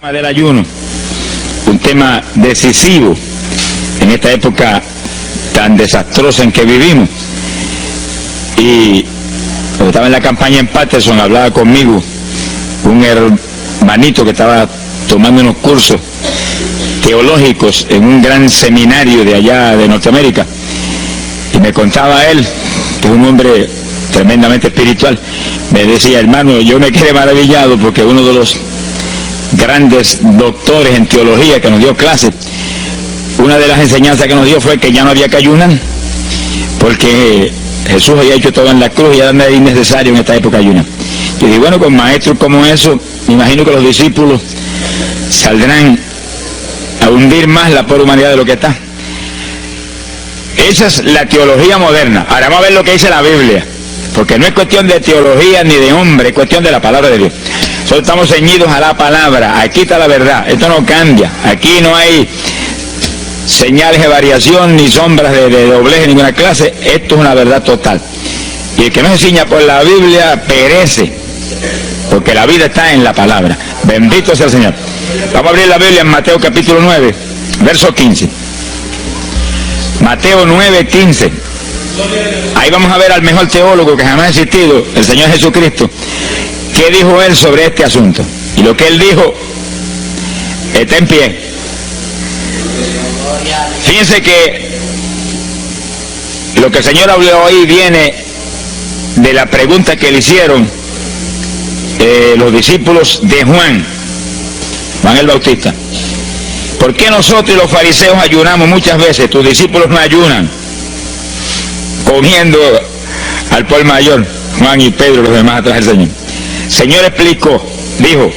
Del ayuno, un tema decisivo en esta época tan desastrosa en que vivimos. Y cuando estaba en la campaña en Patterson, hablaba conmigo un hermanito que estaba tomando unos cursos teológicos en un gran seminario de allá de Norteamérica, y me contaba él, que es un hombre tremendamente espiritual, me decía: hermano, yo me quedé maravillado porque uno de los grandes doctores en teología que nos dio clases, una de las enseñanzas que nos dio fue que ya no había que ayunar, porque Jesús había hecho todo en la cruz y ya no era innecesario en esta época ayunar. Y dije, bueno, con maestros como eso, me imagino que los discípulos saldrán a hundir más la pobre humanidad de lo que está. Esa es la teología moderna. Ahora vamos a ver lo que dice la Biblia, porque no es cuestión de teología ni de hombre, es cuestión de la palabra de Dios. Nosotros estamos ceñidos a la palabra, aquí está la verdad, esto no cambia, aquí no hay señales de variación ni sombras de doblez de ninguna clase, esto es una verdad total. Y el que no se ciña por la Biblia perece, porque la vida está en la palabra. Bendito sea el Señor. Vamos a abrir la Biblia en Mateo capítulo 9, verso 15. Mateo 9, 15. Ahí vamos a ver al mejor teólogo que jamás ha existido, el Señor Jesucristo. ¿Qué dijo él sobre este asunto? Y lo que él dijo está en pie. Fíjense que lo que el Señor habló hoy viene de la pregunta que le hicieron los discípulos de Juan el Bautista. ¿Por qué nosotros y los fariseos ayunamos muchas veces? Tus discípulos no ayunan, comiendo al por mayor, Juan y Pedro, los demás atrás del Señor. El Señor explicó, dijo: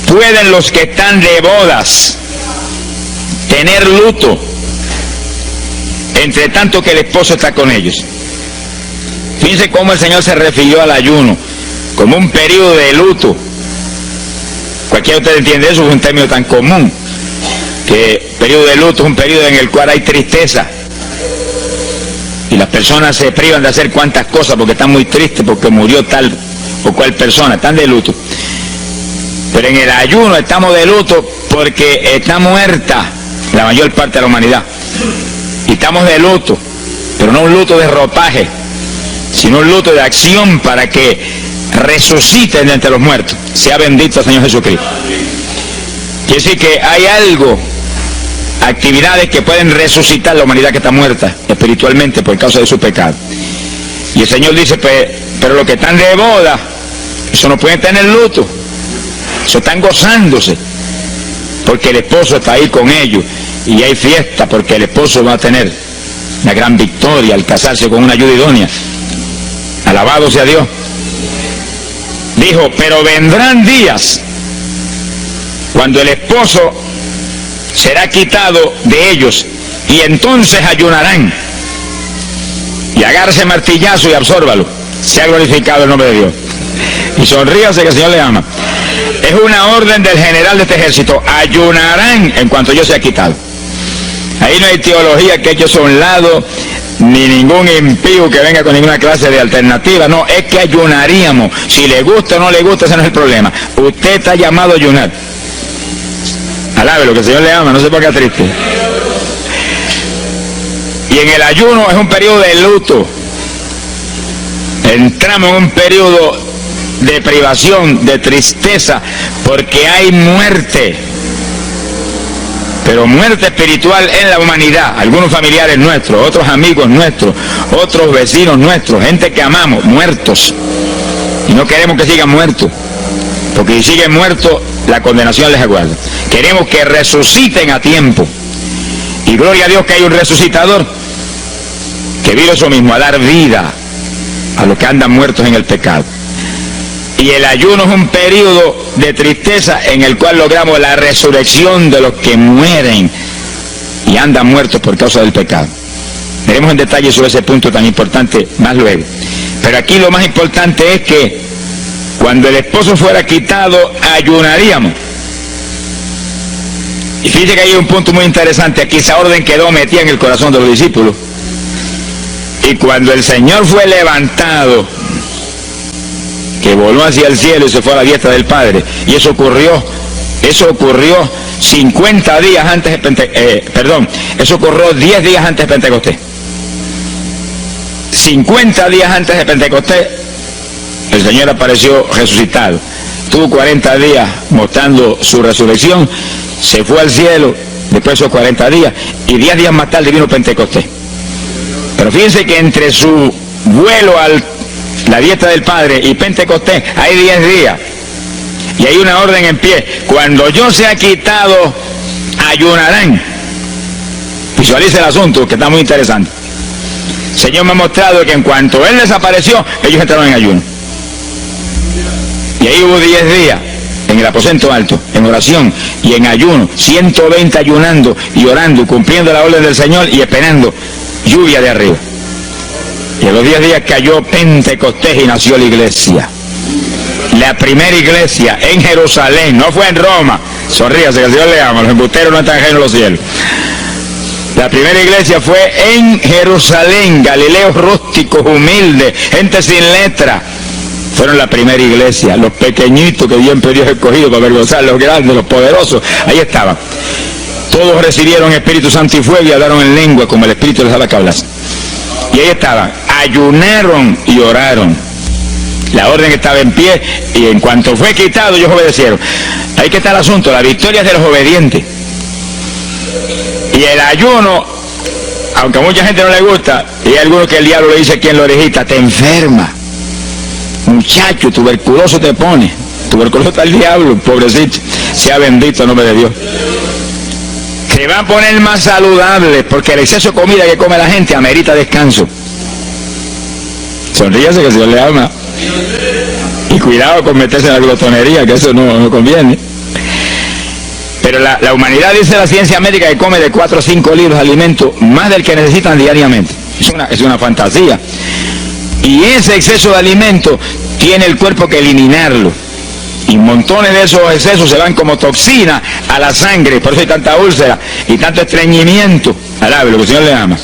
¿pueden los que están de bodas tener luto entre tanto que el esposo está con ellos? Fíjense cómo el Señor se refirió al ayuno como un periodo de luto. Cualquiera de ustedes entiende eso, es un término tan común, que periodo de luto es un periodo en el cual hay tristeza y las personas se privan de hacer cuantas cosas porque están muy tristes porque murió tal o cual persona, están de luto. Pero en el ayuno estamos de luto porque está muerta la mayor parte de la humanidad, y estamos de luto, pero no un luto de ropaje, sino un luto de acción para que resuciten de entre los muertos. Sea bendito el Señor Jesucristo. Quiere decir que hay algo, actividades que pueden resucitar la humanidad que está muerta espiritualmente por causa de su pecado. Y el Señor dice, pero los que están de boda, eso no pueden tener luto, eso están gozándose, porque el esposo está ahí con ellos, y hay fiesta porque el esposo va a tener una gran victoria al casarse con una ayuda idónea. Alabado sea Dios. Dijo, pero vendrán días cuando el esposo será quitado de ellos, y entonces ayunarán. Y agárrese martillazo y absórbalo. Sea glorificado el nombre de Dios. Y sonríase que el Señor le ama. Es una orden del general de este ejército: ayunarán en cuanto yo sea quitado. Ahí no hay teología que eche a un lado, ni ningún impío que venga con ninguna clase de alternativa. No, es que ayunaríamos. Si le gusta o no le gusta, ese no es el problema. Usted está llamado a ayunar. Alábelo, que el Señor le ama, no se ponga triste. Y en el ayuno es un periodo de luto. Entramos en un periodo de privación, de tristeza, porque hay muerte. Pero muerte espiritual en la humanidad. Algunos familiares nuestros, otros amigos nuestros, otros vecinos nuestros, gente que amamos, muertos. Y no queremos que sigan muertos, porque si siguen muertos, la condenación les aguarda. Queremos que resuciten a tiempo. Y gloria a Dios que hay un resucitador que vino eso mismo, a dar vida a los que andan muertos en el pecado. Y el ayuno es un periodo de tristeza en el cual logramos la resurrección de los que mueren y andan muertos por causa del pecado. Veremos en detalle sobre ese punto tan importante más luego. Pero aquí lo más importante es que cuando el esposo fuera quitado, ayunaríamos. Y fíjense que hay un punto muy interesante aquí. Esa orden quedó metida en el corazón de los discípulos. Y cuando el Señor fue levantado, que voló hacia el cielo y se fue a la diestra del Padre, y eso ocurrió Eso ocurrió 50 días antes de eso ocurrió 10 días antes de Pentecostés. 50 días antes de Pentecostés, el Señor apareció resucitado. Tuvo 40 días mostrando su resurrección, se fue al cielo después de esos 40 días, y 10 días más tarde vino Pentecostés. Pero fíjense que entre su vuelo a la diestra del Padre y Pentecostés hay 10 días. Y hay una orden en pie: cuando yo sea quitado, ayunarán. Visualice el asunto, que está muy interesante. El Señor me ha mostrado que en cuanto Él desapareció, ellos entraron en ayuno. Y ahí hubo 10 días en el aposento alto, en oración y en ayuno, 120 ayunando y orando, cumpliendo la orden del Señor y esperando lluvia de arriba. Y a los 10 días cayó Pentecostés y nació la iglesia. La primera iglesia en Jerusalén, no fue en Roma. Sonríase, que el Señor le ama, los embusteros no están ajenos a los cielos. La primera iglesia fue en Jerusalén, Galileos rústicos, humildes, gente sin letra. Fueron la primera iglesia, los pequeñitos que Dios ha escogido para avergonzar, los grandes, los poderosos, ahí estaban. Todos recibieron Espíritu Santo y fuego y hablaron en lengua como el Espíritu les daba que hablasen. Y ahí estaban, ayunaron y oraron. La orden estaba en pie y en cuanto fue quitado ellos obedecieron. Ahí que está el asunto, la victoria es de los obedientes. Y el ayuno, aunque a mucha gente no le gusta, y hay algunos que el diablo le dice aquí en la orejita: te enferma, muchacho, tuberculoso te pone. Tuberculoso está el diablo, pobrecito. Sea bendito el nombre de Dios. Se va a poner más saludable, porque el exceso de comida que come la gente amerita descanso. Sonríase, que el Señor le ama. Y cuidado con meterse en la glotonería, que eso no conviene. Pero la humanidad, dice la ciencia médica, que come de 4 a 5 litros de alimento, más del que necesitan diariamente. Es una fantasía. Y ese exceso de alimento tiene el cuerpo que eliminarlo. Y montones de esos excesos se van como toxina a la sangre. Por eso hay tanta úlcera y tanto estreñimiento. Alabe, lo que el Señor le ama.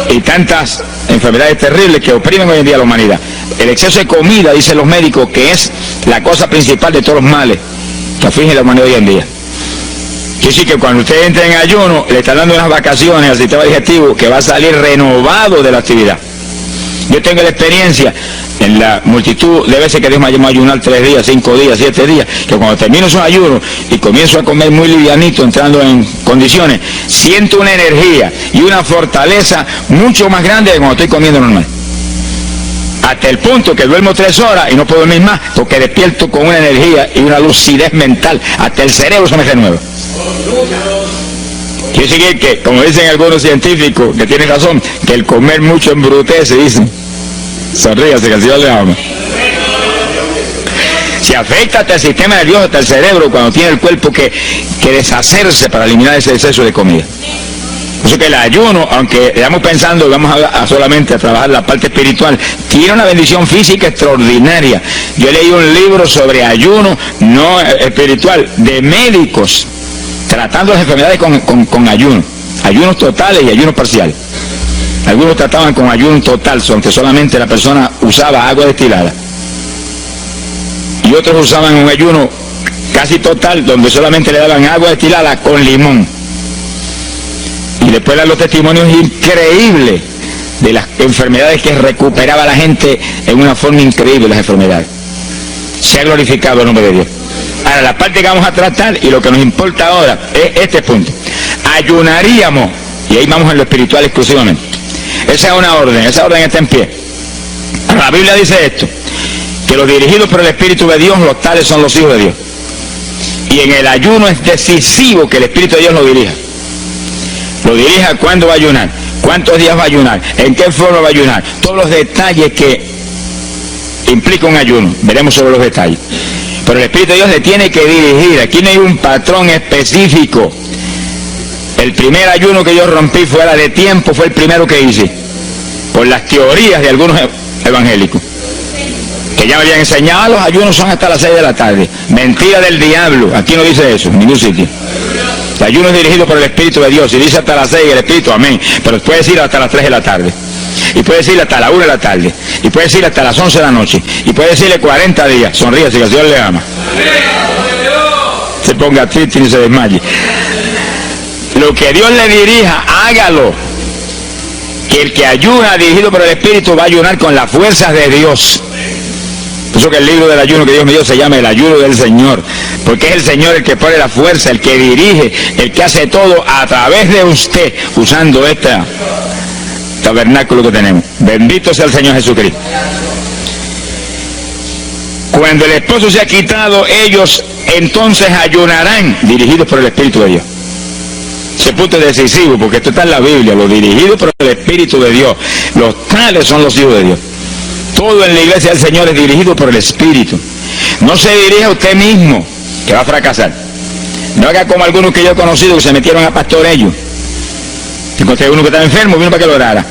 Y tantas enfermedades terribles que oprimen hoy en día a la humanidad. El exceso de comida, dicen los médicos, que es la cosa principal de todos los males que aflige la humanidad hoy en día. Quiere decir que cuando usted entra en ayuno, le está dando unas vacaciones al sistema digestivo que va a salir renovado de la actividad. Yo tengo la experiencia en la multitud de veces que Dios me ha llamado a ayunar 3 días, 5 días, 7 días, que cuando termino esos ayunos y comienzo a comer muy livianito, entrando en condiciones, siento una energía y una fortaleza mucho más grande que cuando estoy comiendo normal. Hasta el punto que duermo 3 horas y no puedo dormir más, porque despierto con una energía y una lucidez mental. Hasta el cerebro se me renueva. Quiere decir que, como dicen algunos científicos, que tienen razón, que el comer mucho embrutece, dicen. Sonríase, que el Señor le ama. Si afecta hasta el sistema nervioso, hasta el cerebro, cuando tiene el cuerpo que deshacerse para eliminar ese exceso de comida. Por eso que el ayuno, aunque estamos pensando, vamos solamente a trabajar la parte espiritual, tiene una bendición física extraordinaria. Yo leí un libro sobre ayuno no espiritual, de médicos, tratando las enfermedades con ayuno. Ayunos totales y ayunos parciales. Algunos trataban con ayuno total, aunque solamente la persona usaba agua destilada. Y otros usaban un ayuno casi total, donde solamente le daban agua destilada con limón. Y después dan los testimonios increíbles de las enfermedades que recuperaba la gente en una forma increíble, las enfermedades. Se ha glorificado el nombre de Dios. Ahora, la parte que vamos a tratar y lo que nos importa ahora es este punto. Ayunaríamos, y ahí vamos en lo espiritual exclusivamente. Esa esa orden está en pie. Ahora, la Biblia dice esto, que los dirigidos por el Espíritu de Dios, los tales son los hijos de Dios. Y en el ayuno es decisivo que el Espíritu de Dios lo dirija. Lo dirija cuándo va a ayunar, cuántos días va a ayunar, en qué forma va a ayunar, todos los detalles que implica un ayuno. Veremos sobre los detalles. Pero el Espíritu de Dios le tiene que dirigir. Aquí no hay un patrón específico. El primer ayuno que yo rompí fuera de tiempo fue el primero que hice, por las teorías de algunos evangélicos, que ya me habían enseñado: los ayunos son hasta las 6 de la tarde. Mentira del diablo. Aquí no dice eso, en ningún sitio. El ayuno es dirigido por el Espíritu de Dios. Y dice hasta las 6 el Espíritu, amén. Pero puede decir hasta las 3 de la tarde. Y puede decirle hasta la 1 de la tarde. Y puede decirle hasta las 11 de la noche. Y puede decirle 40 días. Sonríase, que el Señor le ama. ponga triste ni se desmaye. Lo que Dios le dirija, hágalo. Que el que ayuna dirigido por el Espíritu va a ayunar con las fuerzas de Dios. Por eso que el libro del ayuno que Dios me dio se llama el ayuno del Señor, porque es el Señor el que pone la fuerza, el que dirige, el que hace todo a través de usted, usando este tabernáculo que tenemos. Bendito sea el Señor Jesucristo. Cuando el esposo se ha quitado, ellos entonces ayunarán, dirigidos por el Espíritu de Dios. Ese punto es decisivo, porque esto está en la Biblia, los dirigidos por el Espíritu de Dios. Los tales son los hijos de Dios. Todo en la iglesia del Señor es dirigido por el Espíritu. No se dirige a usted mismo, que va a fracasar. No haga como algunos que yo he conocido que se metieron a pastor ellos. Encontré uno que estaba enfermo, vino para que lo orara.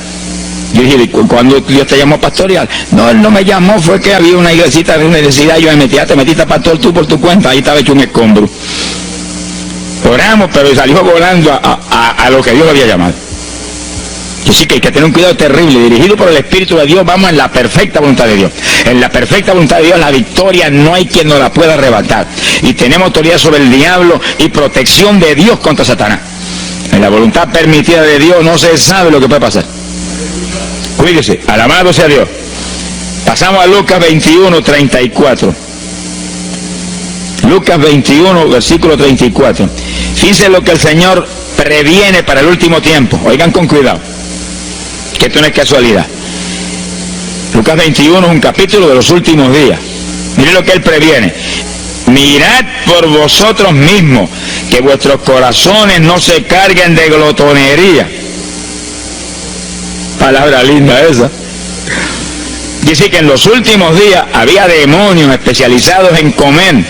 Yo dije, cuando Dios te llamó a pastorear, no, él no me llamó, fue que había una iglesita de una necesidad, yo me metí, te metiste a pastor tú por tu cuenta, ahí estaba hecho un escombro. Oramos, pero salió volando a lo que Dios había llamado. Así que hay que tener un cuidado terrible, dirigido por el Espíritu de Dios, vamos en la perfecta voluntad de Dios. En la perfecta voluntad de Dios, la victoria no hay quien nos la pueda arrebatar. Y tenemos autoridad sobre el diablo y protección de Dios contra Satanás. En la voluntad permitida de Dios no se sabe lo que puede pasar. Cuídese, alabado sea Dios. Pasamos a Lucas 21, 34. Lucas 21, versículo 34. Fíjense lo que el Señor previene para el último tiempo. Oigan con cuidado, que esto no es casualidad. Lucas 21 es un capítulo de los últimos días. Miren lo que Él previene. Mirad por vosotros mismos, que vuestros corazones no se carguen de glotonería. Palabra linda esa. Dice que en los últimos días había demonios especializados en comer,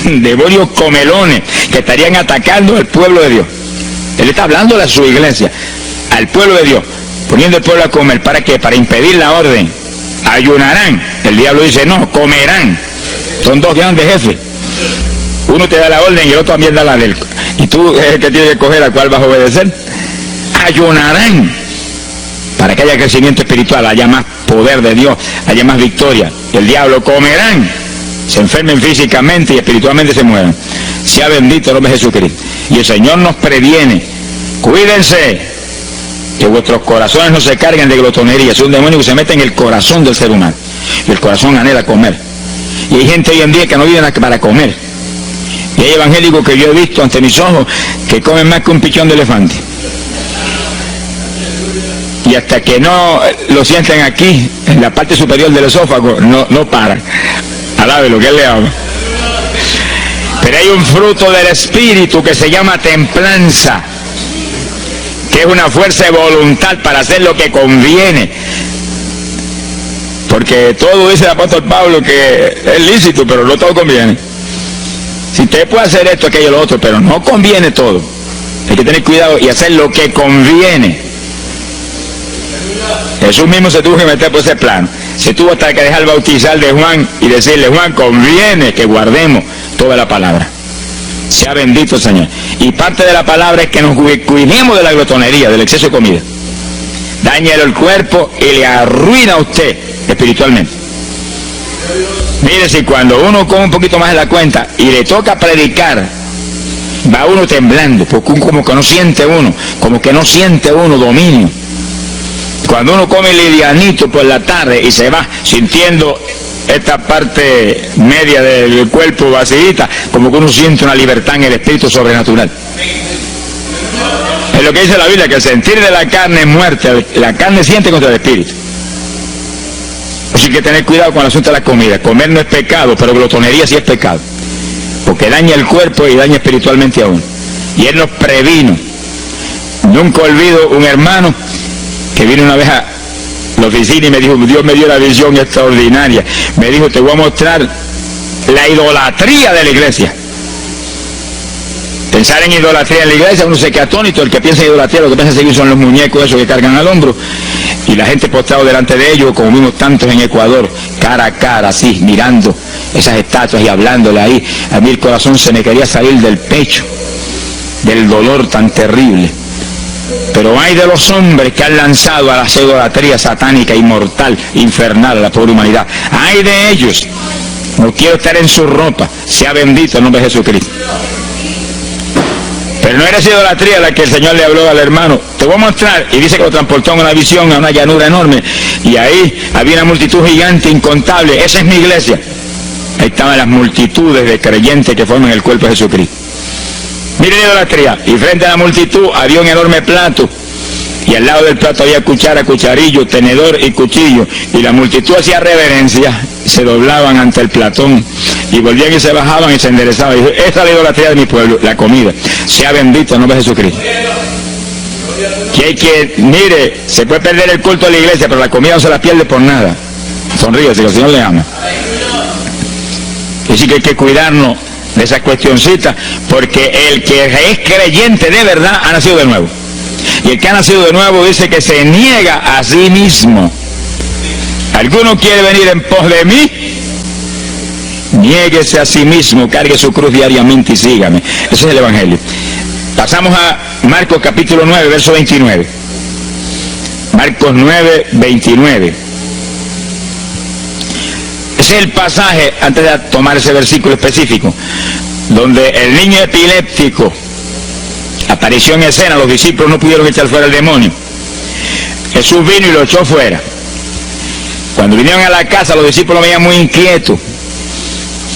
demonios comelones que estarían atacando al pueblo de Dios. Él está hablando a su iglesia, al pueblo de Dios, poniendo al pueblo a comer. ¿Para qué? Para impedir la orden. Ayunarán. El diablo dice, no, comerán. Son dos grandes jefes. Uno te da la orden y el otro también da la del. Y tú es el que tienes que escoger a cuál vas a obedecer. Ayunarán. Para que haya crecimiento espiritual, haya más poder de Dios, haya más victoria. El diablo comerán. Se enfermen físicamente y espiritualmente se mueran. Sea bendito el nombre de Jesucristo. Y el Señor nos previene. Cuídense, que vuestros corazones no se carguen de glotonería. Es un demonio que se mete en el corazón del ser humano. Y el corazón anhela comer. Y hay gente hoy en día que no vive para comer. Y hay evangélicos que yo he visto ante mis ojos que comen más que un pichón de elefante. Y hasta que no lo sienten aquí, en la parte superior del esófago, no paran. Alabe lo que Él le ama. Pero hay un fruto del Espíritu que se llama templanza, que es una fuerza de voluntad para hacer lo que conviene. Porque todo dice el apóstol Pablo que es lícito, pero no todo conviene. Si usted puede hacer esto, aquello, lo otro, pero no conviene todo. Hay que tener cuidado y hacer lo que conviene. Jesús mismo se tuvo que meter por ese plano. Se tuvo hasta que dejar bautizar de Juan y decirle, Juan, conviene que guardemos toda la palabra. Sea bendito el Señor. Y parte de la palabra es que nos cuidemos de la glotonería, del exceso de comida. Dañale el cuerpo y le arruina a usted espiritualmente. Mire, si cuando uno come un poquito más de la cuenta y le toca predicar, va uno temblando, porque como que no siente uno dominio. Cuando uno come livianito por la tarde y se va sintiendo esta parte media del cuerpo vacíita, como que uno siente una libertad en el espíritu sobrenatural. Es lo que dice la Biblia, que el sentir de la carne es muerte, la carne siente contra el espíritu. Así que tener cuidado con el asunto de la comida. Comer no es pecado, pero glotonería sí es pecado, porque daña el cuerpo y daña espiritualmente a uno. Y Él nos previno. Nunca olvido un hermano que vino una vez a la oficina y me dijo, Dios me dio la visión extraordinaria. Me dijo, te voy a mostrar la idolatría de la iglesia. Pensar en idolatría en la iglesia, uno se queda atónito. El que piensa en idolatría, lo que piensa seguir son los muñecos esos que cargan al hombro. Y la gente postrado delante de ellos, como vimos tantos en Ecuador, cara a cara, así, mirando esas estatuas y hablándole ahí. A mí el corazón se me quería salir del pecho, del dolor tan terrible. Pero hay de los hombres que han lanzado a la idolatría satánica, inmortal, infernal a la pobre humanidad. Hay de ellos. No quiero estar en su ropa. Sea bendito el nombre de Jesucristo. Pero no era esa idolatría la que el Señor le habló al hermano. Te voy a mostrar, y dice que lo transportó en una visión a una llanura enorme, y ahí había una multitud gigante, incontable. Esa es mi iglesia. Ahí estaban las multitudes de creyentes que forman el cuerpo de Jesucristo. Miren la idolatría, y frente a la multitud había un enorme plato, y al lado del plato había cuchara, cucharillo, tenedor y cuchillo, y la multitud hacía reverencia, se doblaban ante el platón, y volvían y se bajaban y se enderezaban. Y dijo, esta es la idolatría de mi pueblo, la comida. Sea bendito el nombre de Jesucristo. Mire, se puede perder el culto de la iglesia, pero la comida no se la pierde por nada. Sonríese, que el Señor le ama. Así que hay que cuidarnos de esas cuestioncitas, porque el que es creyente de verdad ha nacido de nuevo. Y el que ha nacido de nuevo dice que se niega a sí mismo. ¿Alguno quiere venir en pos de mí? Niéguese a sí mismo, cargue su cruz diariamente y sígame. Ese es el Evangelio. Pasamos a Marcos capítulo 9, verso 29. Marcos 9, 29. Ese es el pasaje, antes de tomar ese versículo específico, donde el niño epiléptico apareció en escena. Los discípulos no pudieron echar fuera el demonio. Jesús vino y lo echó fuera. Cuando vinieron a la casa, los discípulos lo veían muy inquietos.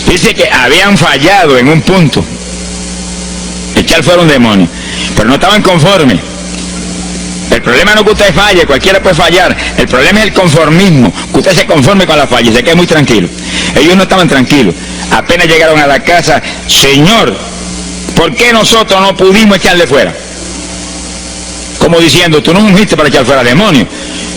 Dice que habían fallado en un punto, echar fuera un demonio, pero no estaban conformes. El problema no es que usted falle, cualquiera puede fallar. El problema es el conformismo, que usted se conforme con la falla y se quede muy tranquilo. Ellos no estaban tranquilos. Apenas llegaron a la casa, Señor, ¿por qué nosotros no pudimos echarle fuera? Como diciendo, tú no ungiste para echar fuera demonios.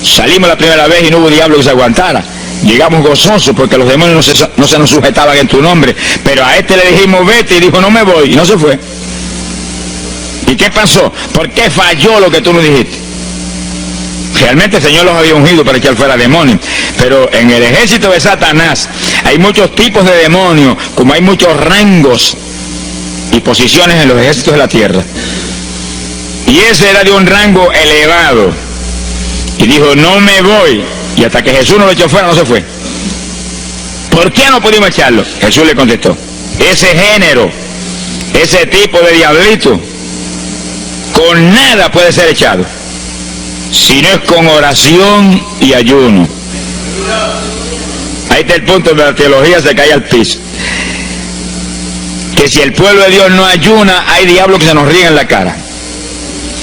Salimos la primera vez y no hubo diablo que se aguantara. Llegamos gozosos porque los demonios no se nos sujetaban en tu nombre. Pero a este le dijimos vete y dijo no me voy y no se fue. ¿Y qué pasó? ¿Por qué falló lo que tú nos dijiste? Realmente el Señor los había ungido para echar fuera demonios. Pero en el ejército de Satanás hay muchos tipos de demonios, como hay muchos rangos y posiciones en los ejércitos de la tierra. Y ese era de un rango elevado. Y dijo, no me voy. Y hasta que Jesús no lo echó fuera, no se fue. ¿Por qué no pudimos echarlo? Jesús le contestó, ese género, ese tipo de diablito, con nada puede ser echado, si no es con oración y ayuno. Ahí está el punto donde la teología se cae al piso. Que si el pueblo de Dios no ayuna, hay diablos que se nos ríen en la cara.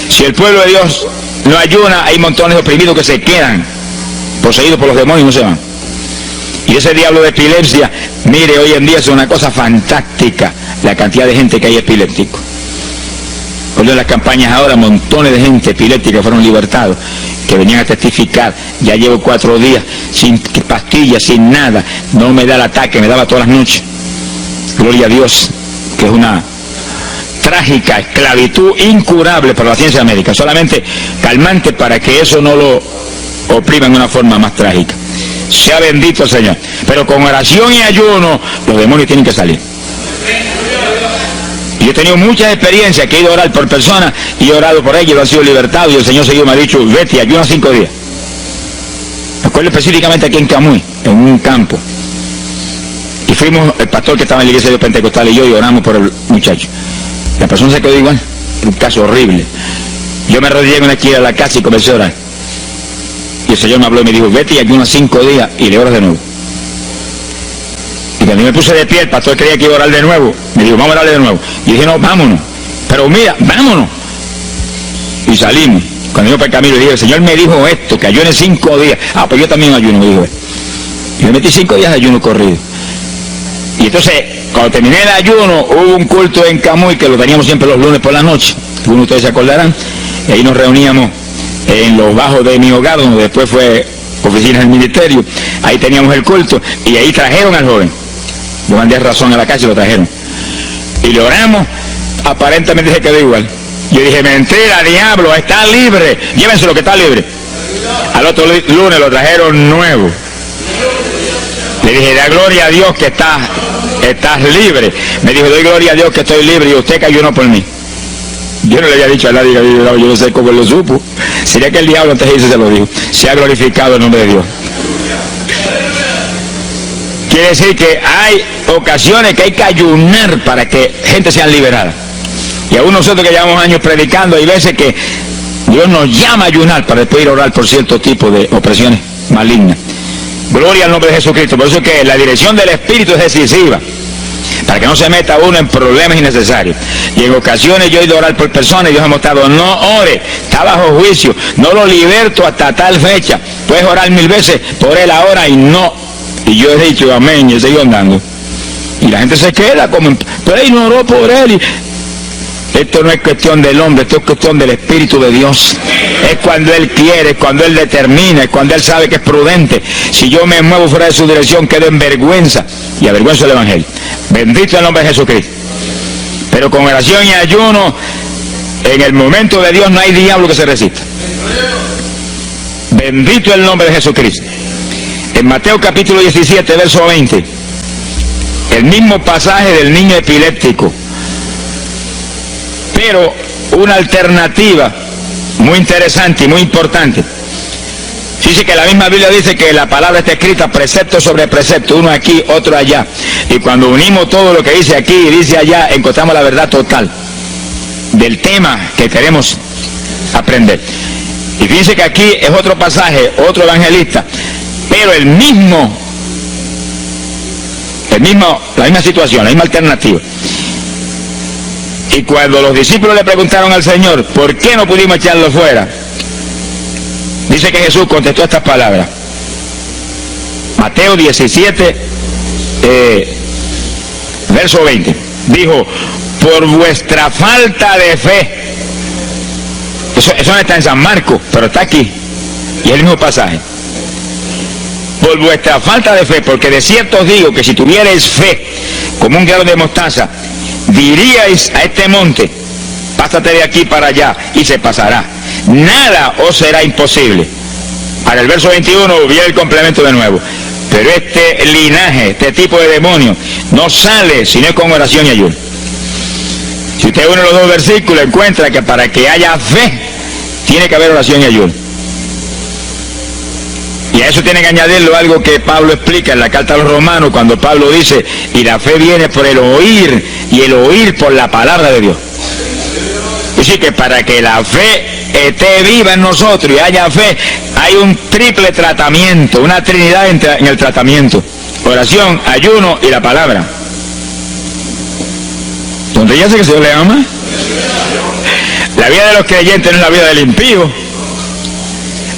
Si el pueblo de Dios no ayuna, hay montones de oprimidos que se quedan poseídos por los demonios y no se van. Y ese diablo de epilepsia, mire, hoy en día es una cosa fantástica la cantidad de gente que hay epiléptico. Con las campañas ahora, montones de gente epiléptica fueron libertados, que venían a testificar. Ya llevo 4 días sin pastillas, sin nada, no me da el ataque, me daba todas las noches. Gloria a Dios, que es una trágica esclavitud incurable para la ciencia médica, solamente calmante para que eso no lo oprima en una forma más trágica. Sea bendito el Señor. Pero con oración y ayuno, los demonios tienen que salir. Y yo he tenido muchas experiencias que he ido a orar por personas y he orado por ellos y lo han sido libertados, y el Señor seguido me ha dicho, vete y ayuna 5 días. Me acuerdo específicamente aquí en Camuy, en un campo. Y fuimos, el pastor que estaba en la iglesia de Pentecostal y yo, y oramos por el muchacho. La persona se quedó igual, un caso horrible. Yo me arrodillé en una esquina de la casa y comencé a orar. Y el Señor me habló y me dijo, vete y ayuna 5 días y le oras de nuevo. Y cuando yo me puse de pie, el pastor creía que iba a orar de nuevo. Me dijo, vamos a orarle de nuevo. Y dije, no, vámonos. Pero mira, vámonos. Y salimos. Cuando yo para el camino le dije, el Señor me dijo esto, que ayune 5 días. Ah, pues yo también ayuno, me dijo él. Y me metí 5 días de ayuno corrido. Y entonces, cuando terminé el ayuno, hubo un culto en Camuy, que lo teníamos siempre los lunes por la noche. Algunos de ustedes se acordarán. Y ahí nos reuníamos en los bajos de mi hogar, donde después fue oficina del ministerio. Ahí teníamos el culto y ahí trajeron al joven. Yo mandé razón a la casa y lo trajeron. Y le oramos, aparentemente se quedó igual. Yo dije, mentira, diablo, está libre. Llévense lo que está libre. Al otro lunes lo trajeron nuevo. Le dije, da gloria a Dios que estás libre. Me dijo, doy gloria a Dios que estoy libre y usted que ayunó por mí. Yo no le había dicho a nadie que había ayunado, yo no sé cómo lo supo. Sería que el diablo antes de irse se lo dijo. Se ha glorificado el nombre de Dios. Quiere decir que hay ocasiones que hay que ayunar para que gente sea liberada. Y aún nosotros que llevamos años predicando, hay veces que Dios nos llama a ayunar para después ir a orar por cierto tipo de opresiones malignas. Gloria al nombre de Jesucristo. Por eso es que la dirección del Espíritu es decisiva, para que no se meta uno en problemas innecesarios. Y en ocasiones yo he ido a orar por personas y Dios ha mostrado, no ore, está bajo juicio, no lo liberto hasta tal fecha. Puedes orar 1000 veces por él ahora y no. Y yo he dicho amén y he seguido andando. Y la gente se queda como, pero él no oró por él. Esto no es cuestión del hombre, esto es cuestión del Espíritu de Dios. Es cuando Él quiere, es cuando Él determina, es cuando Él sabe que es prudente. Si yo me muevo fuera de su dirección, quedo en vergüenza y avergüenzo el Evangelio. Bendito el nombre de Jesucristo. Pero con oración y ayuno, en el momento de Dios no hay diablo que se resista. Bendito el nombre de Jesucristo. En Mateo capítulo 17, verso 20, el mismo pasaje del niño epiléptico, pero una alternativa muy interesante y muy importante. Dice que la misma Biblia dice que la palabra está escrita precepto sobre precepto, uno aquí, otro allá. Y cuando unimos todo lo que dice aquí y dice allá, encontramos la verdad total del tema que queremos aprender. Y dice que aquí es otro pasaje, otro evangelista, pero la misma situación, la misma alternativa. Y cuando los discípulos le preguntaron al Señor, ¿por qué no pudimos echarlo fuera? Dice que Jesús contestó estas palabras. Mateo 17, verso 20. Dijo, por vuestra falta de fe. Eso no está en San Marcos, pero está aquí. Y es el mismo pasaje. Por vuestra falta de fe, porque de cierto os digo que si tuvierais fe como un grano de mostaza, diríais a este monte, pásate de aquí para allá, y se pasará. Nada os será imposible. Para el verso 21 viene el complemento de nuevo. Pero este linaje, este tipo de demonio, no sale si no es con oración y ayuno. Si usted une los dos versículos, encuentra que para que haya fe, tiene que haber oración y ayuno. Y a eso tiene que añadirlo algo que Pablo explica en la carta a los Romanos, cuando Pablo dice, y la fe viene por el oír, y el oír por la palabra de Dios. Así que para que la fe esté viva en nosotros y haya fe, hay un triple tratamiento, una trinidad en el tratamiento: oración, ayuno y la palabra. ¿Dónde ya sé que el Señor le ama? La vida de los creyentes no es la vida del impío.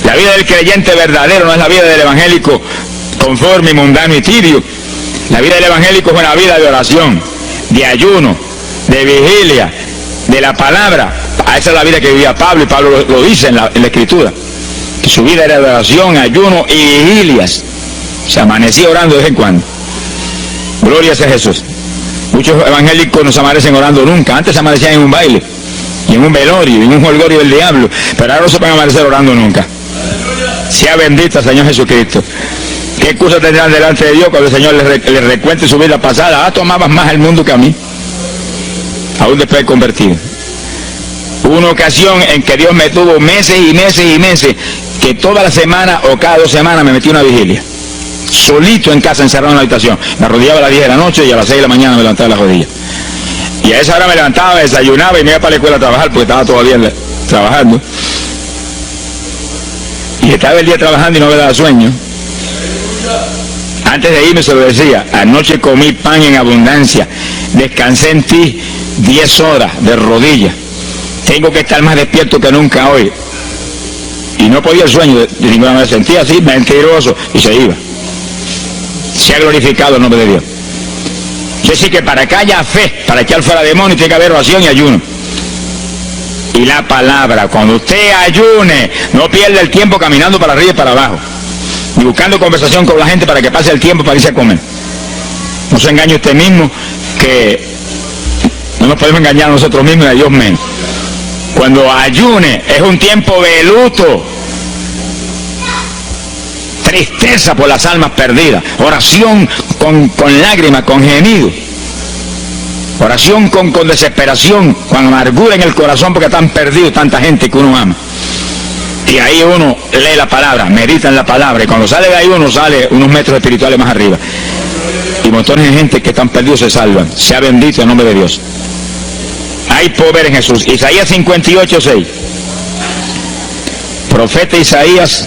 La vida del creyente verdadero no es la vida del evangélico conforme, mundano y tibio. La vida del evangélico es una vida de oración, de ayuno, de vigilia, de la palabra. Esa es la vida que vivía Pablo, y Pablo lo dice en la Escritura, que su vida era de oración, ayuno y vigilias. Se amanecía orando de vez en cuando. Gloria sea Jesús. Muchos evangélicos no se amanecen orando nunca. Antes se amanecían en un baile, y en un velorio, y en un jolgorio del diablo, pero ahora no se pueden amanecer orando nunca. Sea bendito el Señor Jesucristo. ¿Qué excusa tendrán delante de Dios cuando el Señor les recuente su vida pasada? Tomabas más el mundo que a mí, aún después de convertido. Hubo una ocasión en que Dios me tuvo meses y meses y meses, que toda la semana o cada 2 semanas me metí una vigilia, solito en casa, encerrado en la habitación. Me arrodillaba a las 10 de la noche y a las 6 de la mañana me levantaba las rodillas. Y a esa hora me levantaba, desayunaba y me iba para la escuela a trabajar, porque estaba todavía trabajando. Y estaba el día trabajando y no me daba sueño. Antes de irme se lo decía: anoche comí pan en abundancia, descansé en ti 10 horas de rodillas, tengo que estar más despierto que nunca hoy. Y no podía el sueño de ninguna manera, sentía así, mentiroso, y se iba. Se ha glorificado el nombre de Dios. Es decir, que para que haya fe, para echar fuera demonios, tiene que haber oración y ayuno. Y la palabra. Cuando usted ayune, no pierda el tiempo caminando para arriba y para abajo, ni buscando conversación con la gente para que pase el tiempo para irse a comer. No se engañe usted mismo, que no nos podemos engañar a nosotros mismos y a Dios menos. Cuando ayune es un tiempo de luto, tristeza por las almas perdidas, oración con lágrimas, con gemidos, oración con desesperación, con amargura en el corazón porque están perdidos tanta gente que uno ama. Y ahí uno lee la palabra, medita en la palabra, y cuando sale de ahí uno sale unos metros espirituales más arriba. Y montones de gente que están perdidos se salvan. Sea bendito el nombre de Dios. hay poder en Jesús. Isaías 58:6. Profeta Isaías,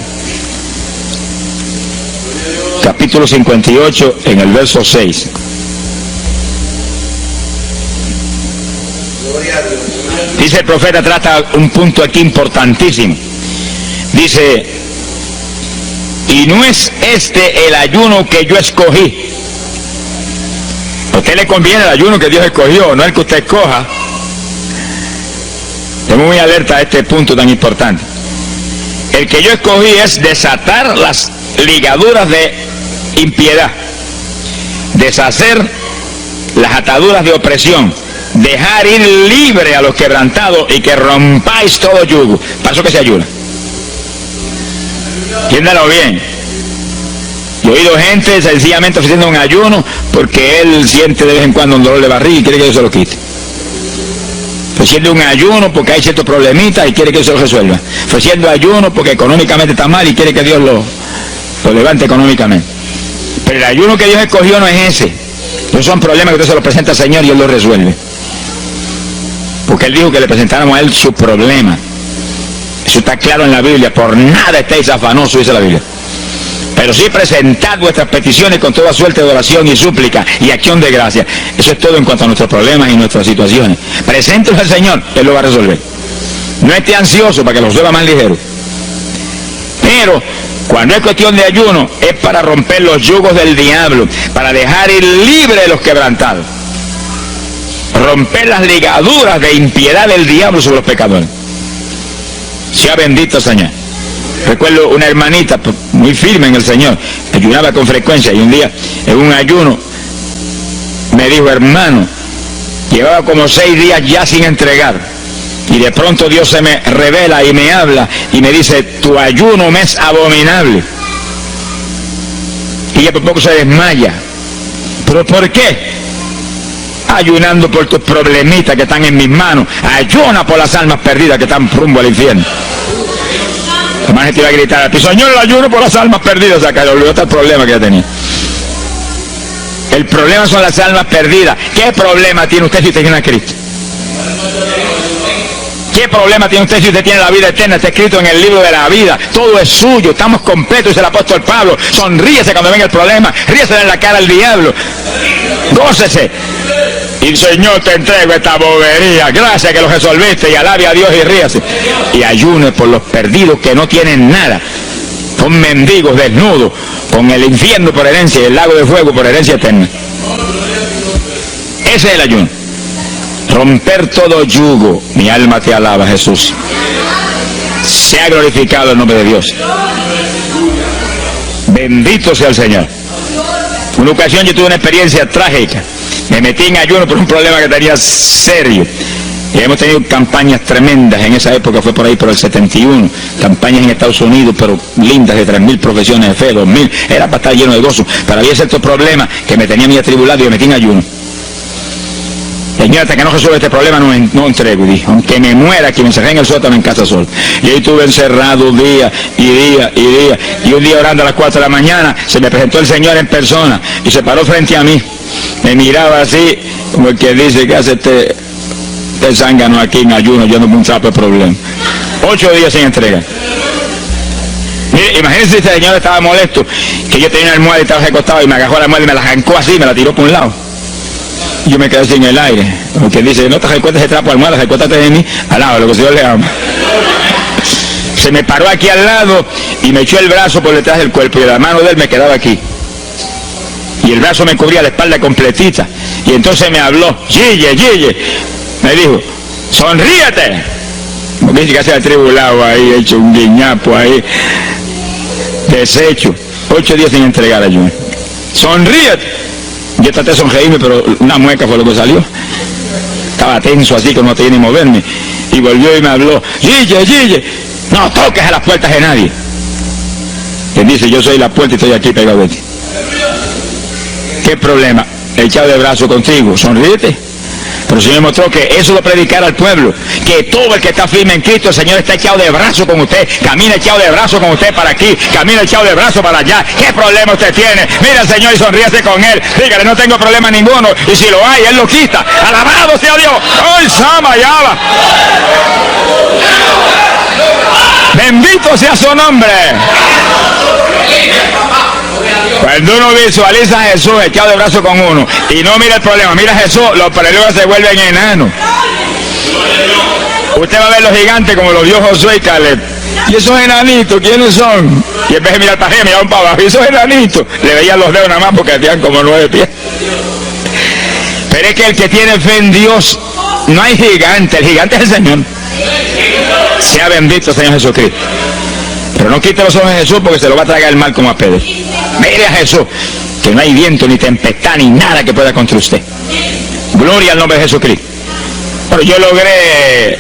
capítulo 58, en el verso 6. Dice el profeta, trata un punto aquí importantísimo. Dice, y no es este el ayuno que yo escogí. A usted le conviene el ayuno que Dios escogió, no el que usted escoja. Estoy muy alerta a este punto tan importante. El que yo escogí es desatar las ligaduras de impiedad, deshacer las ataduras de opresión, dejar ir libre a los quebrantados y que rompáis todo yugo. Para eso que se ayuna. Entiéndalo bien. Yo he oído gente sencillamente ofreciendo un ayuno porque él siente de vez en cuando un dolor de barriga y quiere que Dios se lo quite. Ofreciendo un ayuno porque hay ciertos problemitas y quiere que Dios se lo resuelva. Ofreciendo ayuno porque económicamente está mal y quiere que Dios lo levante económicamente. Pero el ayuno que Dios escogió no es ese. Esos son problemas que usted se los presenta al Señor y Él los resuelve. Porque Él dijo que le presentáramos a Él su problema. Eso está claro en la Biblia. Por nada estéis afanosos, dice la Biblia. Pero sí presentad vuestras peticiones con toda suerte de oración y súplica y acción de gracia. Eso es todo en cuanto a nuestros problemas y nuestras situaciones. Preséntelos al Señor, Él lo va a resolver. No esté ansioso para que los resuelva más ligero. Pero cuando es cuestión de ayuno, es para romper los yugos del diablo, para dejar ir libre a los quebrantados. Romper las ligaduras de impiedad del diablo sobre los pecadores. Sea bendito el Señor. Recuerdo una hermanita muy firme en el Señor, ayunaba con frecuencia y un día en un ayuno me dijo, hermano, llevaba como 6 días ya sin entregar y de pronto Dios se me revela y me habla y me dice, tu ayuno me es abominable. Y ella por poco se desmaya. ¿Pero por qué? Ayunando por tus problemitas que están en mis manos. Ayuna por las almas perdidas que están rumbo al infierno. La hermana te iba a gritar, Señor, el ayuno por las almas perdidas. O sea, que le olvidó el problema que ya tenía. El problema son las almas perdidas. ¿Qué problema tiene usted si usted tiene a Cristo? ¿Qué problema tiene usted si usted tiene la vida eterna? Está escrito en el libro de la vida. Todo es suyo, estamos completos, dice el apóstol Pablo. Sonríese cuando venga el problema, ríese en la cara al diablo. Gócese. Y Señor, te entrego esta bobería. Gracias que lo resolviste y alabe a Dios y ríase. Y ayune por los perdidos que no tienen nada. Son mendigos desnudos, con el infierno por herencia y el lago de fuego por herencia eterna. Ese es el ayuno. Romper todo yugo. Mi alma te alaba, Jesús. Sea glorificado el nombre de Dios. Bendito sea el Señor. Una ocasión yo tuve una experiencia trágica. Me metí en ayuno por un problema que tenía serio. Y hemos tenido campañas tremendas en esa época, fue por ahí por el 71, campañas en Estados Unidos, pero lindas, de 3.000 profesiones de fe, 2.000, era para estar lleno de gozo. Pero había ciertos problemas que me tenía muy atribulado y me metí en ayuno. Señor, hasta que no resuelva este problema no entrego, y dije, aunque me muera, que me encerré en el sótano en casa sol. Y ahí estuve encerrado día y día y día, y un día orando a las 4 de la mañana, se me presentó el Señor en persona, y se paró frente a mí, me miraba así, como el que dice, que hace este zángano aquí en ayuno, yo no me un trapo de problema. 8 días sin entrega. Mire, imagínense si este señor estaba molesto, que yo tenía una almohada y estaba recostado, y me agarró la almohada y me la arrancó así, me la tiró por un lado. Yo me quedé sin el aire, porque dice, no te recuerdes ese trapo de almohada, recuérdate de mí, al lado, lo que Dios le ama. Se me paró aquí al lado y me echó el brazo por detrás del cuerpo y la mano de él me quedaba aquí. Y el brazo me cubría la espalda completita. Y entonces me habló, Gille, me dijo, sonríete. Porque dice que se ha atribulado ahí, hecho un guiñapo ahí, deshecho. 8 días sin entregar ayuno. Sonríete. Yo traté de sonreírme, pero una mueca fue lo que salió. Estaba tenso así que no tenía ni moverme. Y volvió y me habló, Gille, no toques a las puertas de nadie. Él dice, yo soy la puerta y estoy aquí pegado de ti. ¿Qué problema? Echado de brazo contigo, sonríete. Pero el Señor mostró que eso lo predicara al pueblo, que todo el que está firme en Cristo, el Señor está echado de brazo con usted, camina echado de brazo con usted para aquí, camina echado de brazo para allá. ¿Qué problema usted tiene? Mira al Señor y sonríase con Él, dígale, no tengo problema ninguno, y si lo hay, Él lo quita. Alabado sea Dios. ¡Ay, Sama, Yaba! Bendito sea su nombre. Cuando uno visualiza a Jesús echado de brazo con uno y no mira el problema, mira a Jesús, los problemas se vuelven enanos. Usted va a ver los gigantes como los vio Josué y Caleb. ¿Y esos enanitos quiénes son? Y en vez de mirar para arriba, miraban para abajo. ¿Y esos enanitos? Le veían los dedos nada más porque hacían como 9 pies. Pero es que el que tiene fe en Dios, no hay gigante, el gigante es el Señor. Sea bendito Señor Jesucristo. Pero no quite los ojos de Jesús porque se lo va a tragar el mal como a Pedro. Mire a Jesús, que no hay viento, ni tempestad, ni nada que pueda contra usted. Gloria al nombre de Jesucristo. Pero yo logré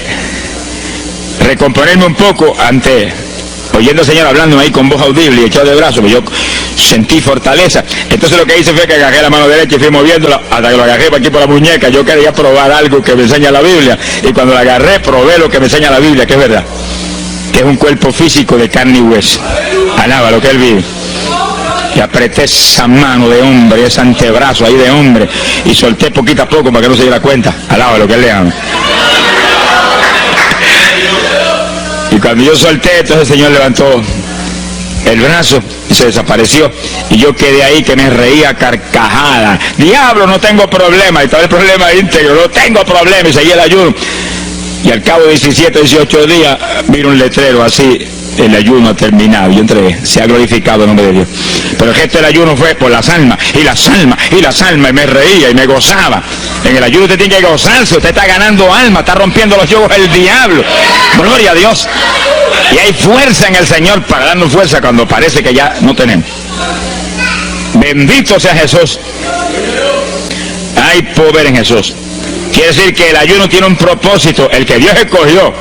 recomponerme un poco oyendo al Señor hablando ahí con voz audible y echado de brazos, pues yo sentí fortaleza. Entonces lo que hice fue que agarré la mano derecha y fui moviéndola hasta que lo agarré por aquí por la muñeca. Yo quería probar algo que me enseña la Biblia, y cuando la agarré probé lo que me enseña la Biblia, que es verdad, que es un cuerpo físico de carne y hueso. Alaba lo que Él vive. Y apreté esa mano de hombre, ese antebrazo ahí de hombre, y solté poquito a poco para que no se diera cuenta. Alaba lo que Él le ama. Y cuando yo solté, entonces el Señor levantó el brazo y se desapareció. Y yo quedé ahí que me reía carcajada. Diablo, no tengo problema. Y estaba el problema íntegro, no tengo problema. Y seguí el ayuno. Y al cabo de 17, 18 días, vino un letrero así: el ayuno ha terminado. Yo entregué, se ha glorificado el nombre de Dios. Pero el gesto del ayuno fue por las almas, y las almas, y las almas, y me reía y me gozaba. En el ayuno usted tiene que gozarse, usted está ganando alma, está rompiendo los yugos del diablo. Gloria a Dios. Y hay fuerza en el Señor para darnos fuerza cuando parece que ya no tenemos. Bendito sea Jesús. Hay poder en Jesús. Quiere decir que el ayuno tiene un propósito, el que Dios escogió.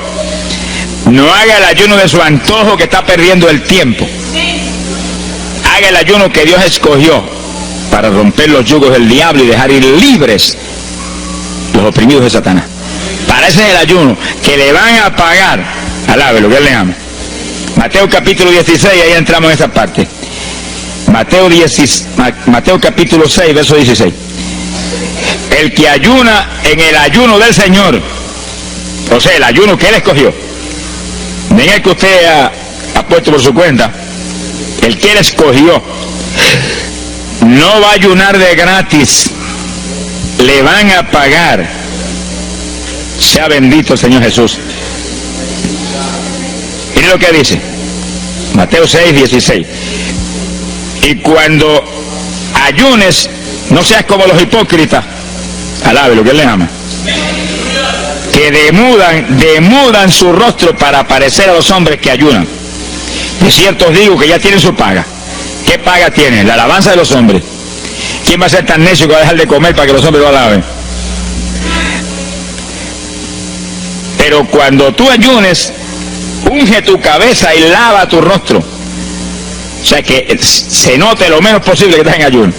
No haga el ayuno de su antojo, que está perdiendo el tiempo. Haga el ayuno que Dios escogió para romper los yugos del diablo y dejar ir libres los oprimidos de Satanás. Para ese es el ayuno que le van a pagar. Alabe lo que Él le ama. Mateo capítulo 16, ahí entramos en esa parte. Mateo capítulo 6, verso 16. El que ayuna en el ayuno del Señor, o sea, el ayuno que Él escogió, en el que usted ha puesto por su cuenta, el que Él escogió, no va a ayunar de gratis, le van a pagar. Sea bendito el Señor Jesús. Miren lo que dice Mateo 6, 16. Y cuando ayunes, no seas como los hipócritas. Alabe lo que Él le ama, que demudan su rostro para parecer a los hombres que ayunan. De cierto os digo que ya tienen su paga. ¿Qué paga tienen? La alabanza de los hombres. ¿Quién va a ser tan necio que va a dejar de comer para que los hombres lo alaben? Pero cuando tú ayunes, unge tu cabeza y lava tu rostro. O sea, que se note lo menos posible que estás en ayuno,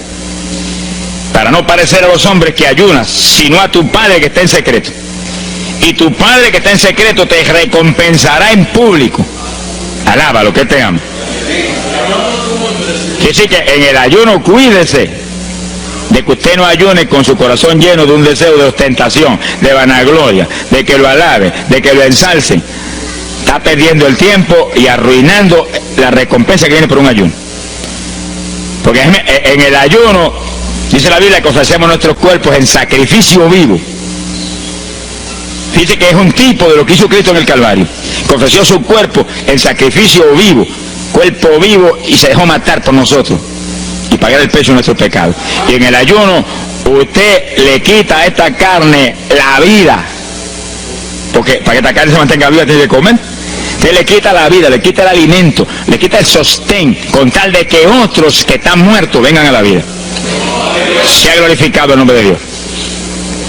para no parecer a los hombres que ayunas, sino a tu Padre que está en secreto. Y tu Padre que está en secreto te recompensará en público. Alaba lo que Él te ama. Quiere decir que en el ayuno cuídese de que usted no ayune con su corazón lleno de un deseo de ostentación, de vanagloria, de que lo alabe, de que lo ensalcen. Está perdiendo el tiempo y arruinando la recompensa que viene por un ayuno. Porque en el ayuno, dice la Biblia, que ofrecemos nuestros cuerpos en sacrificio vivo. Dice que es un tipo de lo que hizo Cristo en el Calvario, que ofreció su cuerpo en sacrificio vivo, cuerpo vivo, y se dejó matar por nosotros y pagar el precio de nuestros pecados. Y en el ayuno usted le quita a esta carne la vida, porque para que esta carne se mantenga viva tiene que comer. Usted le quita la vida, le quita el alimento, le quita el sostén, con tal de que otros que están muertos vengan a la vida. Se ha glorificado el nombre de Dios.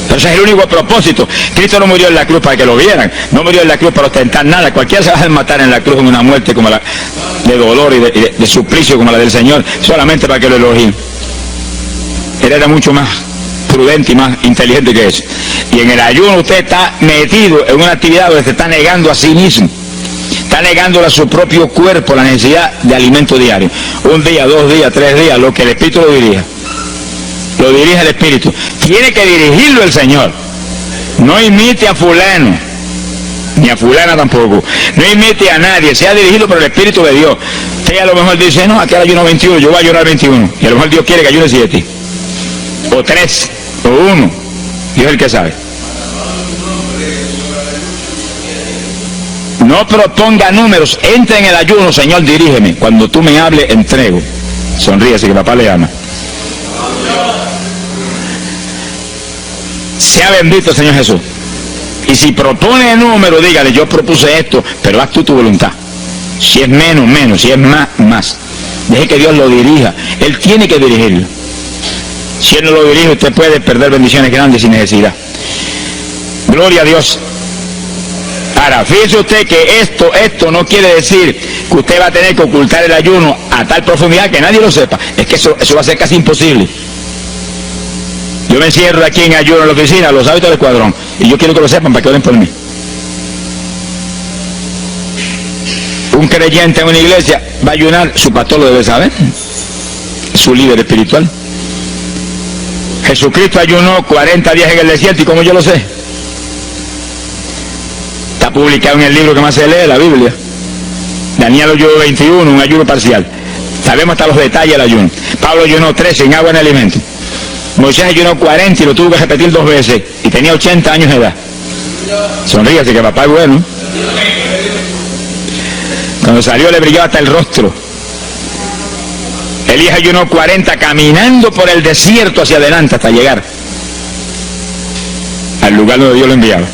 Entonces es el único propósito. Cristo no murió en la cruz para que lo vieran, no murió en la cruz para ostentar nada. Cualquiera se va a matar en la cruz en una muerte como la de dolor y de suplicio como la del Señor, solamente para que lo elogien. Él era mucho más prudente y más inteligente que eso. Y en el ayuno usted está metido en una actividad donde se está negando a sí mismo. Está negándole a su propio cuerpo la necesidad de alimento diario. Un día, 2 días, 3 días, lo que el Espíritu lo dirija. Lo dirige el Espíritu. Tiene que dirigirlo el Señor. No imite a fulano, ni a fulana tampoco. No imite a nadie, sea dirigido por el Espíritu de Dios. Usted a lo mejor dice, no, aquel ayuno 21, yo voy a ayunar 21. Y a lo mejor Dios quiere que ayune 7. O 3, o 1. Dios es el que sabe. No proponga números, entre en el ayuno, Señor, dirígeme. Cuando tú me hables, entrego. Sonríe, así que papá le ama. Sea bendito, Señor Jesús. Y si propone número, dígale, yo propuse esto, pero haz tú tu voluntad. Si es menos, menos. Si es más, más. Deje que Dios lo dirija. Él tiene que dirigirlo. Si Él no lo dirige, usted puede perder bendiciones grandes sin necesidad. Gloria a Dios. Ahora, fíjese usted que esto no quiere decir que usted va a tener que ocultar el ayuno a tal profundidad que nadie lo sepa. Es que eso va a ser casi imposible. Yo me encierro aquí en ayuno en la oficina, los hábitos del escuadrón, y yo quiero que lo sepan para que oren por mí. Un creyente en una iglesia va a ayunar, su pastor lo debe saber, su líder espiritual. Jesucristo ayunó 40 días en el desierto, ¿y cómo yo lo sé? Está publicado en el libro que más se lee, la Biblia. Daniel ayunó 21, un ayuno parcial. Sabemos hasta los detalles del ayuno. Pablo ayunó 13 sin agua ni alimento. Moisés ayunó 40 y lo tuvo que repetir 2 veces. Y tenía 80 años de edad. Sonríase que papá es bueno. Cuando salió le brillaba hasta el rostro. Elías ayunó 40 caminando por el desierto hacia adelante hasta llegar al lugar donde Dios lo enviaba.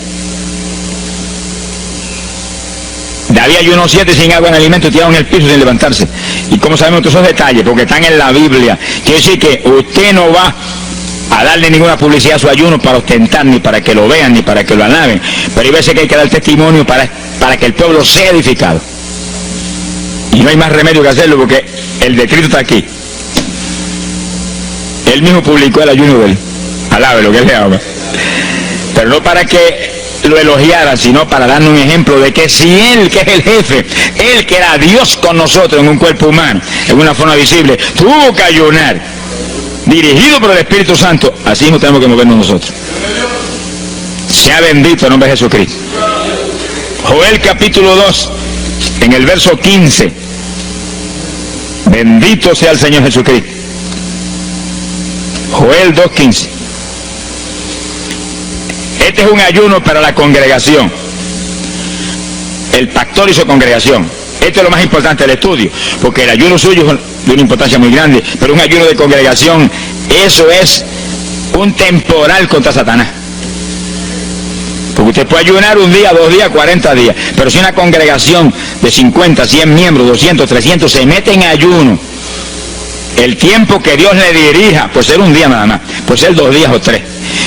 David ayunó 7 sin agua en alimento, tirado en el piso sin levantarse. ¿Y cómo sabemos todos esos detalles? Porque están en la Biblia. Quiere decir que usted no va a darle ninguna publicidad a su ayuno para ostentar, ni para que lo vean, ni para que lo alaben. Pero hay veces que hay que dar testimonio para que el pueblo sea edificado. Y no hay más remedio que hacerlo porque el decreto está aquí. Él mismo publicó el ayuno de él. Alabe lo que él le ama. Pero no para que lo elogiaran, sino para darnos un ejemplo de que si Él, que es el jefe, Él que era Dios con nosotros en un cuerpo humano, en una forma visible, tuvo que ayunar, dirigido por el Espíritu Santo, así mismo tenemos que movernos nosotros. Sea bendito el nombre de Jesucristo. Joel capítulo 2, en el verso 15. Bendito sea el Señor Jesucristo. Joel 2:15. Este es un ayuno para la congregación. El pastor y su congregación. Esto es lo más importante del estudio, porque el ayuno suyo es de una importancia muy grande, pero un ayuno de congregación, eso es un temporal contra Satanás. Porque usted puede ayunar un día, 2 días, 40 días, pero si una congregación de 50, 100 miembros, 200, 300 se mete en ayuno, el tiempo que Dios le dirija, puede ser un día nada más, puede ser 2 días o 3.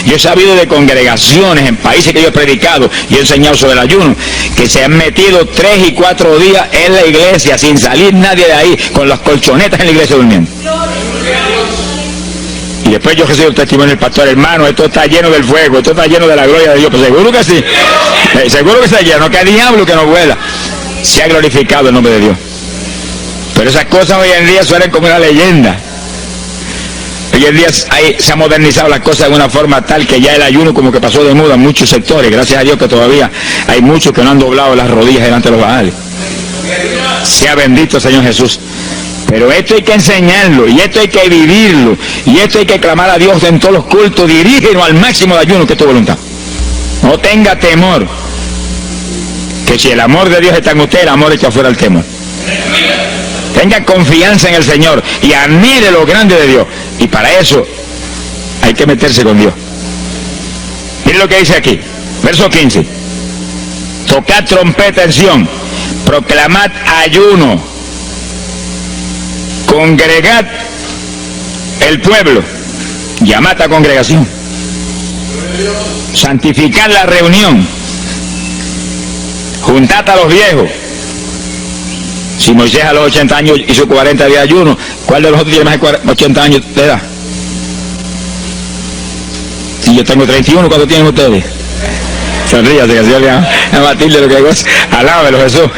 Yo he sabido de congregaciones en países que yo he predicado y he enseñado sobre el ayuno, que se han metido 3 y 4 días en la iglesia sin salir nadie de ahí, con las colchonetas en la iglesia durmiendo. Y después yo recibo el testimonio del pastor, hermano, esto está lleno del fuego, esto está lleno de la gloria de Dios. Pues seguro que sí, seguro que está lleno, que hay diablo que no vuela. Se ha glorificado el nombre de Dios. Pero esas cosas hoy en día suenan como una leyenda. Hoy en día se ha modernizado las cosas de una forma tal que ya el ayuno como que pasó de moda en muchos sectores. Gracias a Dios que todavía hay muchos que no han doblado las rodillas delante de los baales. Sea bendito Señor Jesús. Pero esto hay que enseñarlo, y esto hay que vivirlo, y esto hay que clamar a Dios en todos los cultos. Dirígenos al máximo de ayuno, que es tu voluntad. No tenga temor, que si el amor de Dios está en usted, el amor echa fuera el temor. Tenga confianza en el Señor y admire lo grande de Dios. Y para eso hay que meterse con Dios. Miren lo que dice aquí, verso 15. Tocad trompeta en Sión, proclamad ayuno, congregad el pueblo, llamad a congregación, santificad la reunión, juntad a los viejos. Si Moisés a los 80 años hizo 40 días de ayuno, ¿cuál de los otros tiene más de 80 años de edad? Si yo tengo 31, ¿cuánto tienen ustedes? Sonríase, que Dios le a Matilde lo que goza. Alábelo, Jesús.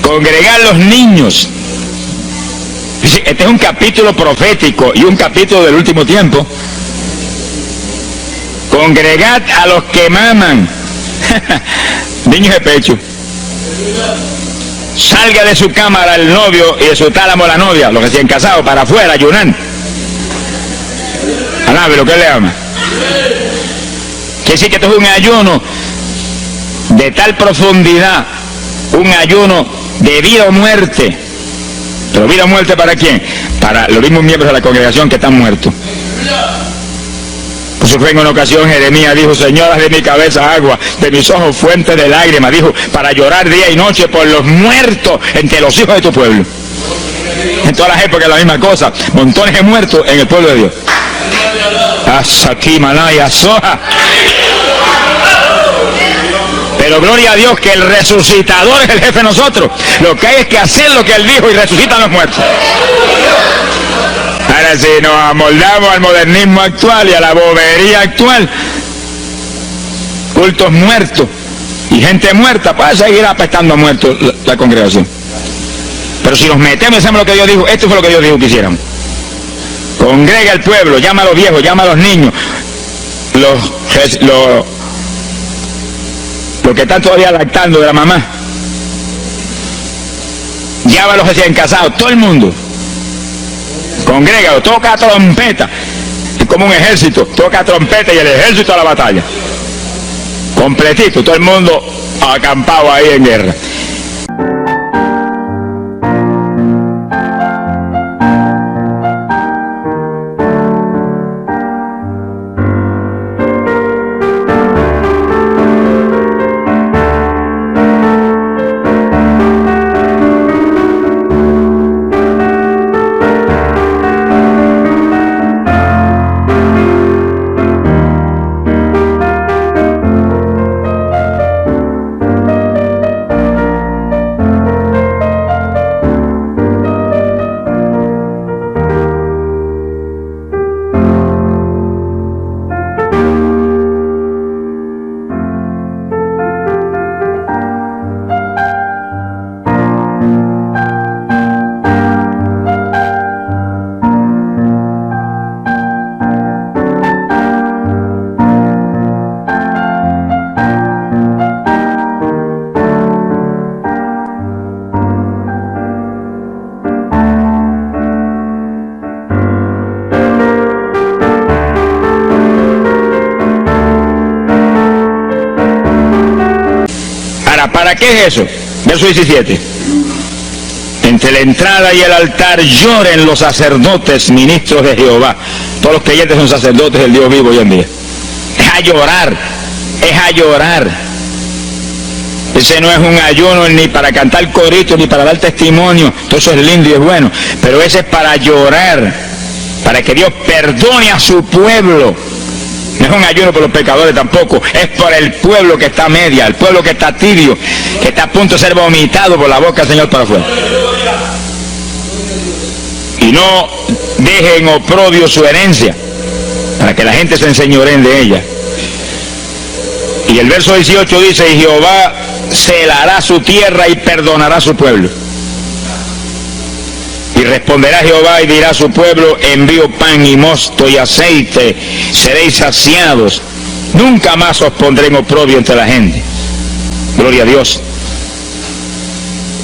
Congregar los niños. Este es un capítulo profético y un capítulo del último tiempo. Congregad a los que maman. Niños de pecho. Salga de su cámara el novio y de su tálamo la novia, los recién casados, para afuera, ayunar. Alabe lo que él le ama. Quiere decir que esto es un ayuno de tal profundidad, un ayuno de vida o muerte. Pero vida o muerte ¿para quién? Para los mismos miembros de la congregación que están muertos. Por eso fue en una ocasión Jeremías dijo: Señor, haz de mi cabeza agua, de mis ojos fuente de lágrimas, dijo, para llorar día y noche por los muertos entre los hijos de tu pueblo. En todas las épocas la misma cosa, montones de muertos en el pueblo de Dios. Pero gloria a Dios que el resucitador es el jefe de nosotros. Lo que hay es que hacer lo que él dijo y resucitan los muertos. Ahora si nos amoldamos al modernismo actual y a la bobería actual, cultos muertos y gente muerta, puede seguir apestando a muertos la congregación. Pero si nos metemos y hacemos lo que Dios dijo, esto fue lo que Dios dijo que hiciéramos. Congrega al pueblo, llama a los viejos, llama a los niños, los que están todavía lactando de la mamá, llama a los recién casados, todo el mundo. Congrégalo, toca trompeta, es como un ejército, toca trompeta y el ejército a la batalla. Completito, todo el mundo acampado ahí en guerra. ¿Para qué es eso? Verso 17. Entre la entrada y el altar lloren los sacerdotes, ministros de Jehová. Todos los creyentes son sacerdotes del Dios vivo hoy en día. Es a llorar, es a llorar. Ese no es un ayuno ni para cantar coritos, ni para dar testimonio. Todo eso es lindo y es bueno. Pero ese es para llorar, para que Dios perdone a su pueblo. No es un ayuno por los pecadores tampoco, es por el pueblo que está a media, el pueblo que está tibio, que está a punto de ser vomitado por la boca del Señor para afuera. Y no dejen oprobio su herencia, para que la gente se enseñoreen de ella. Y el verso 18 dice: y Jehová celará su tierra y perdonará a su pueblo. Y responderá Jehová y dirá a su pueblo: envío pan y mosto y aceite, seréis saciados, nunca más os pondré en oprobio entre la gente. Gloria a Dios.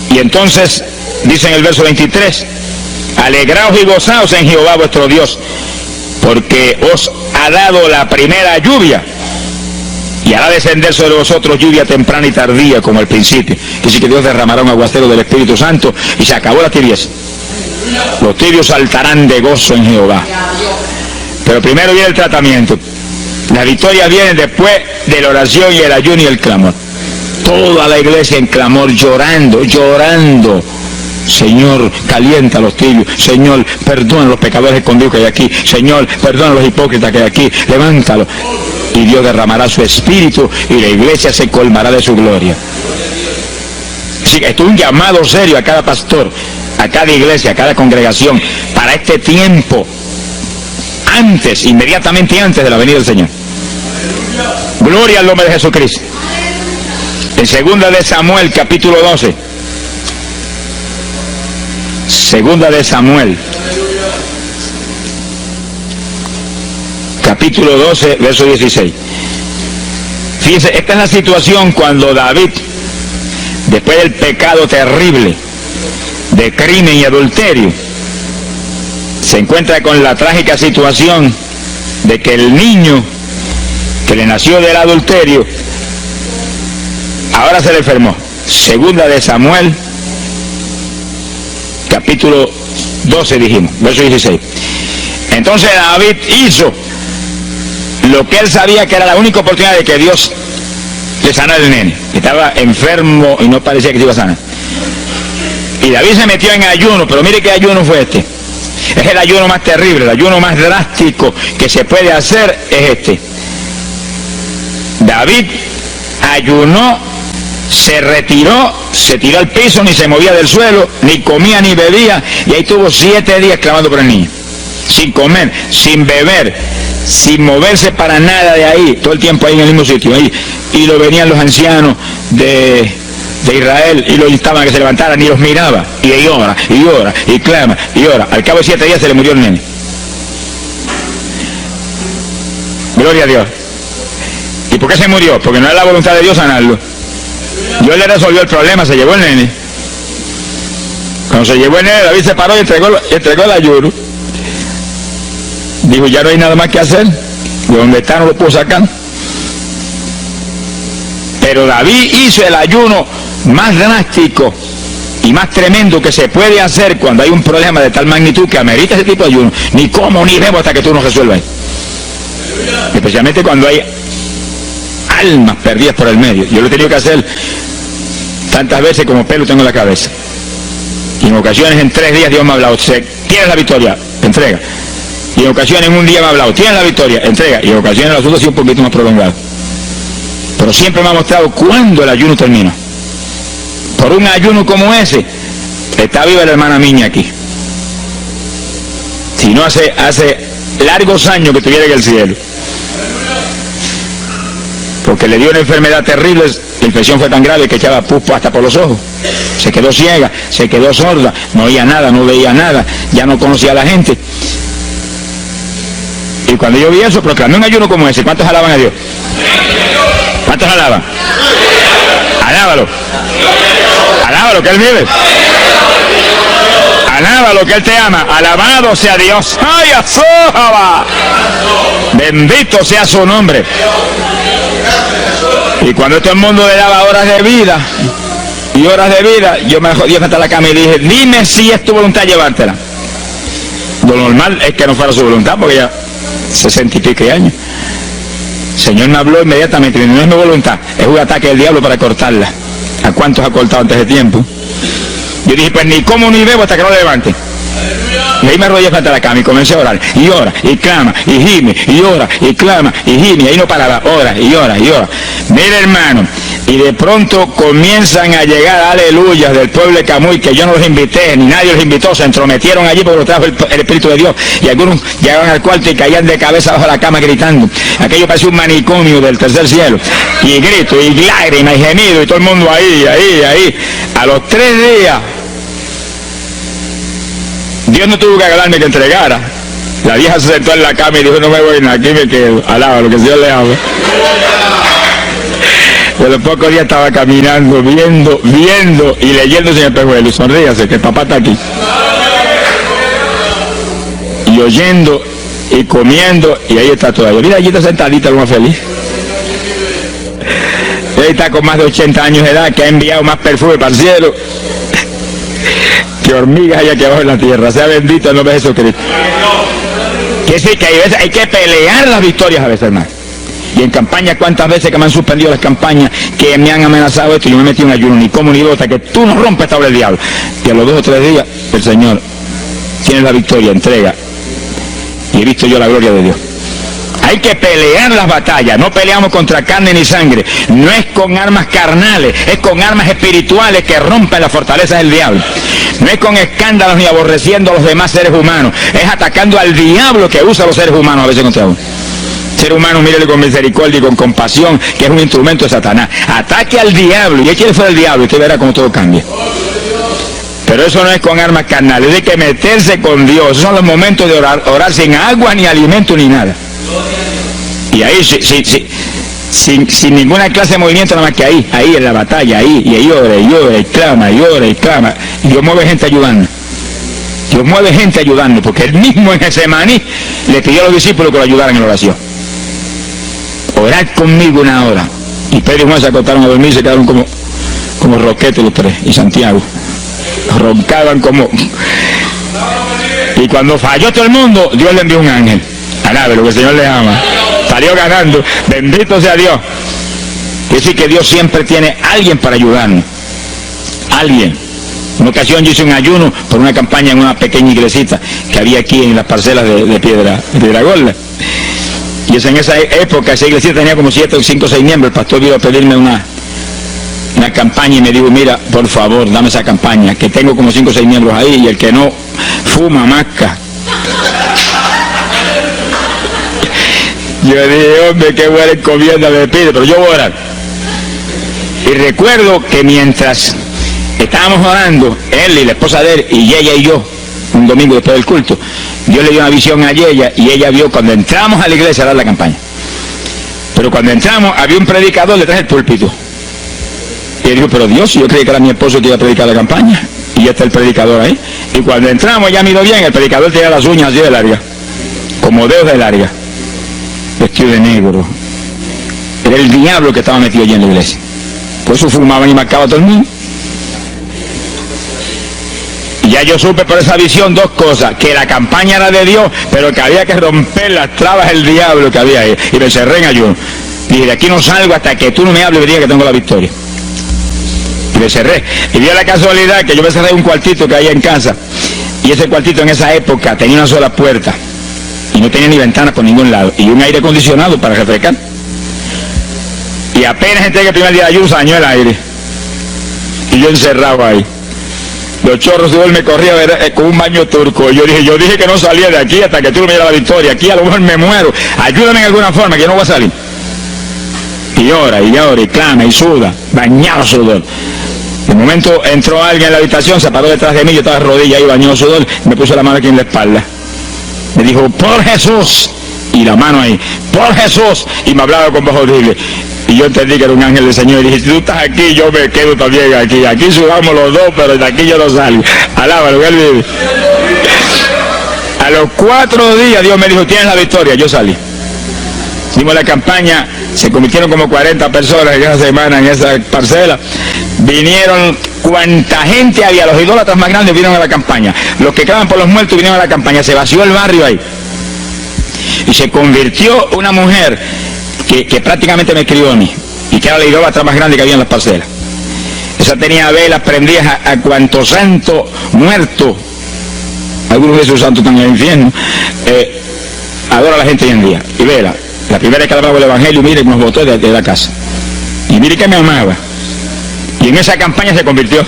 Y entonces dice en el verso 23: alegraos y gozaos en Jehová vuestro Dios, porque os ha dado la primera lluvia, y hará descender sobre vosotros lluvia temprana y tardía como al principio. Que sí, que Dios derramará un aguacero del Espíritu Santo y se acabó la tibieza. Los tibios saltarán de gozo en Jehová. Pero primero viene el tratamiento. Las victorias vienen después de la oración y el ayuno y el clamor. Toda la iglesia en clamor, llorando, llorando. Señor, calienta a los tibios. Señor, perdona a los pecadores escondidos que hay aquí. Señor, perdona a los hipócritas que hay aquí. Levántalos. Y Dios derramará su espíritu y la iglesia se colmará de su gloria. Sí, esto es un llamado serio a cada pastor. a cada iglesia, a cada congregación, para este tiempo, antes, inmediatamente antes de la venida del Señor. Gloria al nombre de Jesucristo. En 2 de Samuel, capítulo 12. 2 de Samuel, capítulo 12, verso 16. Fíjense, esta es la situación cuando David, después del pecado terrible de crimen y adulterio, se encuentra con la trágica situación de que el niño que le nació del adulterio ahora se le enfermó. 2 de Samuel, capítulo 12 dijimos, verso 16. Entonces David hizo lo que él sabía que era la única oportunidad de que Dios le sanara al nene. Estaba enfermo y no parecía que se iba a sanar. Y David se metió en ayuno, pero mire qué ayuno fue este. Es el ayuno más terrible, el ayuno más drástico que se puede hacer es este. David ayunó, se retiró, se tiró al piso, ni se movía del suelo, ni comía ni bebía, y ahí tuvo 7 días clamando por el niño. Sin comer, sin beber, sin moverse para nada de ahí, todo el tiempo ahí en el mismo sitio. Ahí. Y lo venían los ancianos de Israel y lo instaban a que se levantaran y los miraba. Y llora, y clama, y ora. Al cabo de 7 días se le murió el nene. Gloria a Dios. ¿Y por qué se murió? Porque no era la voluntad de Dios sanarlo. Dios le resolvió el problema, se llevó el nene. Cuando se llevó el nene, David se paró y entregó el ayuno. Dijo, ya no hay nada más que hacer. De donde está no lo puedo sacar. Pero David hizo el ayuno más drástico y más tremendo que se puede hacer cuando hay un problema de tal magnitud que amerita ese tipo de ayuno. Ni como ni bebo hasta que tú no resuelvas. Especialmente cuando hay almas perdidas por el medio. Yo lo he tenido que hacer tantas veces como pelo tengo en la cabeza. Y en ocasiones en 3 días Dios me ha hablado, tienes la victoria, entrega. Y en ocasiones en un día me ha hablado, tienes la victoria, entrega. Y en ocasiones el asunto ha sido un poquito más prolongado. Pero siempre me ha mostrado cuándo el ayuno termina. Por un ayuno como ese, está viva la hermana Miña aquí. Si no hace largos años que estuviera en el cielo. Porque le dio una enfermedad terrible, la infección fue tan grave que echaba pupo hasta por los ojos. Se quedó ciega, se quedó sorda, no oía nada, no veía nada, ya no conocía a la gente. Y cuando yo vi eso, proclamé un ayuno como ese. ¿Cuántos alaban a Dios? ¿Cuántos alaban? Alábalo. Alábalo, que Él vive. Alábalo, que Él te ama. Alabado sea Dios. ¡Ay, azójaba! Bendito sea su nombre. Y cuando todo el mundo le daba horas de vida y horas de vida, yo me jodí hasta la cama y dije, dime si es tu voluntad llevártela. Lo normal es que no fuera su voluntad, porque ya 60 y pico años. El Señor me habló inmediatamente, no es mi voluntad, es un ataque del diablo para cortarla. ¿A cuántos ha cortado antes de tiempo? Yo dije, pues ni como ni bebo hasta que no lo levante. Y ahí me arrodillé frente a la cama y comencé a orar. Y ora, y clama, y gime, y ora, y clama, y gime. Y ahí no paraba, ora, y ora, y ora. Mira, hermano, y de pronto comienzan a llegar aleluyas del pueblo de Camuy, que yo no los invité, ni nadie los invitó, se entrometieron allí porque lo trajo el Espíritu de Dios. Y algunos llegaban al cuarto y caían de cabeza bajo la cama gritando. Aquello parecía un manicomio del tercer cielo. Y grito, y lágrimas, y gemido, y todo el mundo ahí. A los 3 días, Dios no tuvo que agarrarme que entregara. La vieja se sentó en la cama y dijo, no me voy, aquí me quedo. Alaba lo que el Señor le ama. Por los pocos días estaba caminando, viendo y leyéndose en el espejuelo. Sonríase, que el papá está aquí. Y oyendo y comiendo, y ahí está todavía. Mira, allí está sentadita, lo más feliz. Él está con más de 80 años de edad, que ha enviado más perfume para el cielo que hormigas hay aquí abajo en la tierra. Sea bendito el nombre de Jesucristo. Que sí, que hay que pelear las victorias a veces, hermano. Y en campaña, cuántas veces que me han suspendido las campañas, que me han amenazado esto, y yo me metí en ayuno, ni como ni bebo, hasta que tú no rompes esta obra del diablo. Que a los 2 o 3 días, el Señor tiene la victoria, entrega. Y he visto yo la gloria de Dios. Hay que pelear las batallas. No peleamos contra carne ni sangre. No es con armas carnales, es con armas espirituales que rompen las fortalezas del diablo. No es con escándalos ni aborreciendo a los demás seres humanos. Es atacando al diablo que usa a los seres humanos a veces contra uno. Ser humano, mírele con misericordia y con compasión, que es un instrumento de Satanás. Ataque al diablo y échale fuera el diablo y usted verá cómo todo cambia. Pero eso no es con armas carnales, es de que meterse con Dios. Esos son los momentos de orar sin agua, ni alimento, ni nada. Y ahí, sin ninguna clase de movimiento, nada más que ahí en la batalla, y ahí ora, y clama, y Dios mueve gente ayudando. Dios mueve gente ayudando, porque él mismo en Getsemaní le pidió a los discípulos que lo ayudaran en oración. Orad conmigo una hora. Y Pedro y Juan se acostaron a dormir y se quedaron como roquetes los tres, y Santiago. Roncaban como... Y cuando falló todo el mundo, Dios le envió un ángel. Alabe lo que el Señor le ama. Salió ganando. Bendito sea Dios. Es decir, que Dios siempre tiene alguien para ayudarnos. Alguien. En una ocasión yo hice un ayuno por una campaña en una pequeña iglesita que había aquí en las parcelas de Piedra Gorda. Y en esa época esa iglesita tenía como 7, 5 o 6 miembros. El pastor vino a pedirme una campaña y me dijo, mira, por favor, dame esa campaña, que tengo como 5 o 6 miembros ahí, y el que no fuma, masca. Yo dije, hombre, qué buena encomienda me pide, pero yo voy a orar. Y recuerdo que mientras estábamos orando, él y la esposa de él, y ella y yo, un domingo después del culto, Dios le dio una visión a ella, y ella vio cuando entramos a la iglesia a dar la campaña. Pero cuando entramos, había un predicador detrás del púlpito. Y él dijo, pero Dios, yo creí que era mi esposo que iba a predicar la campaña. Y ya está el predicador ahí. Y cuando entramos, ya miró bien, el predicador tenía las uñas así de larga, como dedos de larga, vestido de negro. Era el diablo que estaba metido allí en la iglesia. Por eso fumaban y marcaban a todo el mundo. Y ya yo supe por esa visión 2 cosas: que la campaña era de Dios, pero que había que romper las trabas del diablo que había ahí. Y me cerré en ayuno. Dije, de aquí no salgo hasta que tú no me hables y me digas que tengo la victoria. Y me cerré. Y dio la casualidad que yo me cerré en un cuartito que había en casa. Y ese cuartito en esa época tenía una sola puerta. Y no tenía ni ventanas por ningún lado. Y un aire acondicionado para refrescar. Y apenas entré el primer día de ayuno, se dañó el aire. Y yo encerrado ahí. Los chorros de él me corrían con un baño turco. Yo dije que no salía de aquí hasta que tú me dieras la victoria. Aquí a lo mejor me muero. Ayúdame en alguna forma, que yo no voy a salir. Y llora, y clama, y suda, bañado sudor. De momento entró alguien en la habitación, se paró detrás de mí, yo estaba de rodillas ahí, bañado sudor, me puso la mano aquí en la espalda. Me dijo, por Jesús, y la mano ahí, por Jesús, y me hablaba con voz horrible. Y yo entendí que era un ángel del Señor, y dije, si tú estás aquí, yo me quedo también aquí. Aquí sudamos los dos, pero de aquí yo no salgo. Alábalo, que él vive. A los 4 días Dios me dijo, tienes la victoria. Yo salí. Dimos la campaña, se convirtieron como 40 personas en esa semana en esa parcela. Vinieron cuanta gente había, los idólatras más grandes vinieron a la campaña. Los que claman por los muertos vinieron a la campaña, se vació el barrio ahí. Y se convirtió una mujer que prácticamente me crió a mí, y que era la idólatra más grande que había en las parcelas. Esa tenía velas prendidas a cuanto santo muerto. Algunos de esos santos están en el infierno. Adora a la gente hoy en día. Y vela. La primera vez que hablaba el evangelio, mire, nos botó de la casa. Y mire que me amaba. Y en esa campaña se convirtió.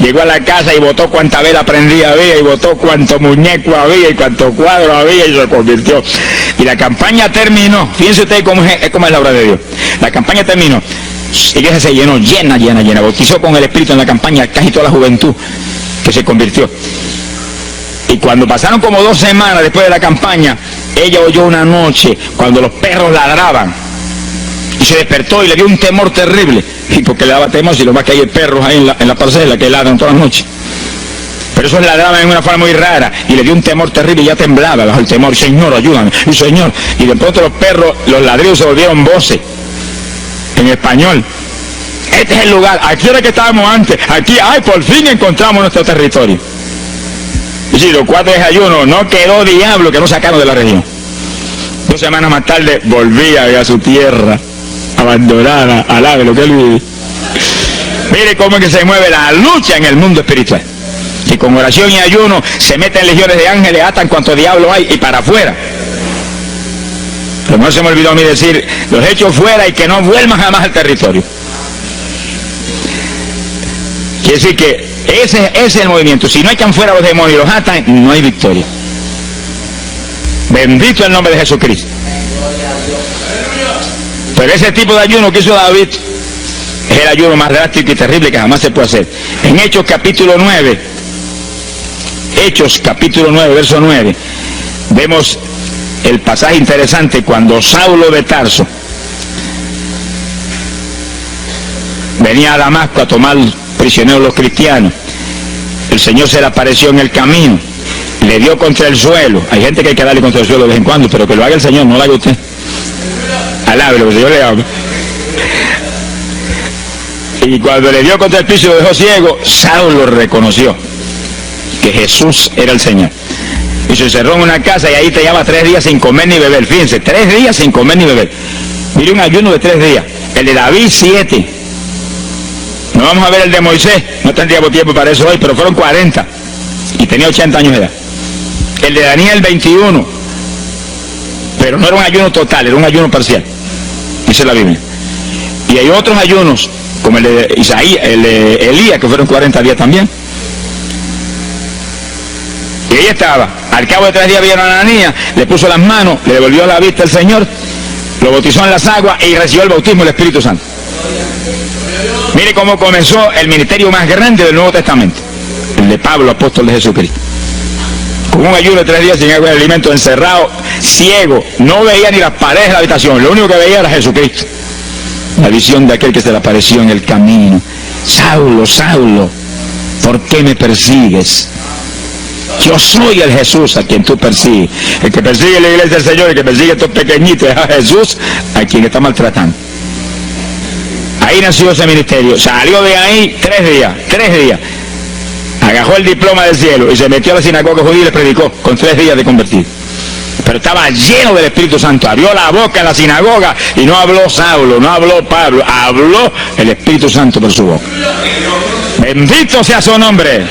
Llegó a la casa y botó cuanta vela prendida había, y botó cuanto muñeco había, y cuanto cuadro había, y se convirtió. Y la campaña terminó. Fíjense ustedes cómo es la obra de Dios. La campaña terminó. La iglesia se llenó, llena. Bautizó con el Espíritu en la campaña casi toda la juventud que se convirtió. Y cuando pasaron como 2 semanas después de la campaña, ella oyó una noche cuando los perros ladraban. Y se despertó y le dio un temor terrible. Y porque le daba temor, si lo más que hay perros ahí en la parcela que ladran todas las noches. Pero esos ladraban en una forma muy rara. Y le dio un temor terrible y ya temblaba bajo el temor. Señor, ayúdame. Y Señor. Y de pronto los perros, los ladridos se volvieron voces. En español. Este es el lugar. Aquí era que estábamos antes. Aquí, por fin encontramos nuestro territorio. Y si los 4 días de ayuno, no quedó diablo que no sacaron de la región. 2 semanas más tarde volvía a su tierra abandonada, alabe lo que él vive. Mire cómo es que se mueve la lucha en el mundo espiritual. Y con oración y ayuno se meten legiones de ángeles, atan cuanto diablo hay y para afuera. Pero no se me olvidó a mí decir, los echo fuera y que no vuelvan jamás al territorio. Quiere decir que ese es el movimiento. Si no echan fuera los demonios y los atan, no hay victoria. Bendito el nombre de Jesucristo. Pero ese tipo de ayuno que hizo David es el ayuno más drástico y terrible que jamás se puede hacer. En Hechos capítulo 9, verso 9, vemos el pasaje interesante cuando Saulo de Tarso venía a Damasco a tomar prisioneros los cristianos. El Señor se le apareció en el camino, le dio contra el suelo. Hay gente que hay que darle contra el suelo de vez en cuando, pero que lo haga el Señor, no lo haga usted. Alábelo, que el Señor le habla. Y cuando le dio contra el piso y lo dejó ciego, Saulo reconoció que Jesús era el Señor. Y se encerró en una casa y ahí te lleva 3 días sin comer ni beber. Fíjense, 3 días sin comer ni beber. Mire, un ayuno de 3 días. El de David, 7. No vamos a ver el de Moisés, no tendríamos tiempo para eso hoy, pero fueron 40. Y tenía 80 años de edad. El de Daniel, 21. Pero no era un ayuno total, era un ayuno parcial. Dice la Biblia. Y hay otros ayunos, como el de Isaías, el de Elías, que fueron 40 días también. Y ahí estaba. Al cabo de 3 días vieron a Ananías, le puso las manos, le devolvió la vista al Señor, lo bautizó en las aguas y recibió el bautismo del Espíritu Santo. Mire cómo comenzó el ministerio más grande del Nuevo Testamento, el de Pablo, apóstol de Jesucristo. Con un ayuno de 3 días sin agua y alimento, encerrado, ciego, no veía ni las paredes de la habitación, lo único que veía era Jesucristo. La visión de aquel que se le apareció en el camino. Saulo, Saulo, ¿por qué me persigues? Yo soy el Jesús a quien tú persigues. El que persigue la iglesia del Señor, el que persigue a estos pequeñitos, es a Jesús a quien está maltratando. Ahí nació ese ministerio. Salió de ahí 3 días. Agarró el diploma del cielo y se metió a la sinagoga judía y le predicó con 3 días de convertido. Pero estaba lleno del Espíritu Santo. Abrió la boca en la sinagoga y no habló Saulo, no habló Pablo, habló el Espíritu Santo por su boca. Bendito sea su nombre.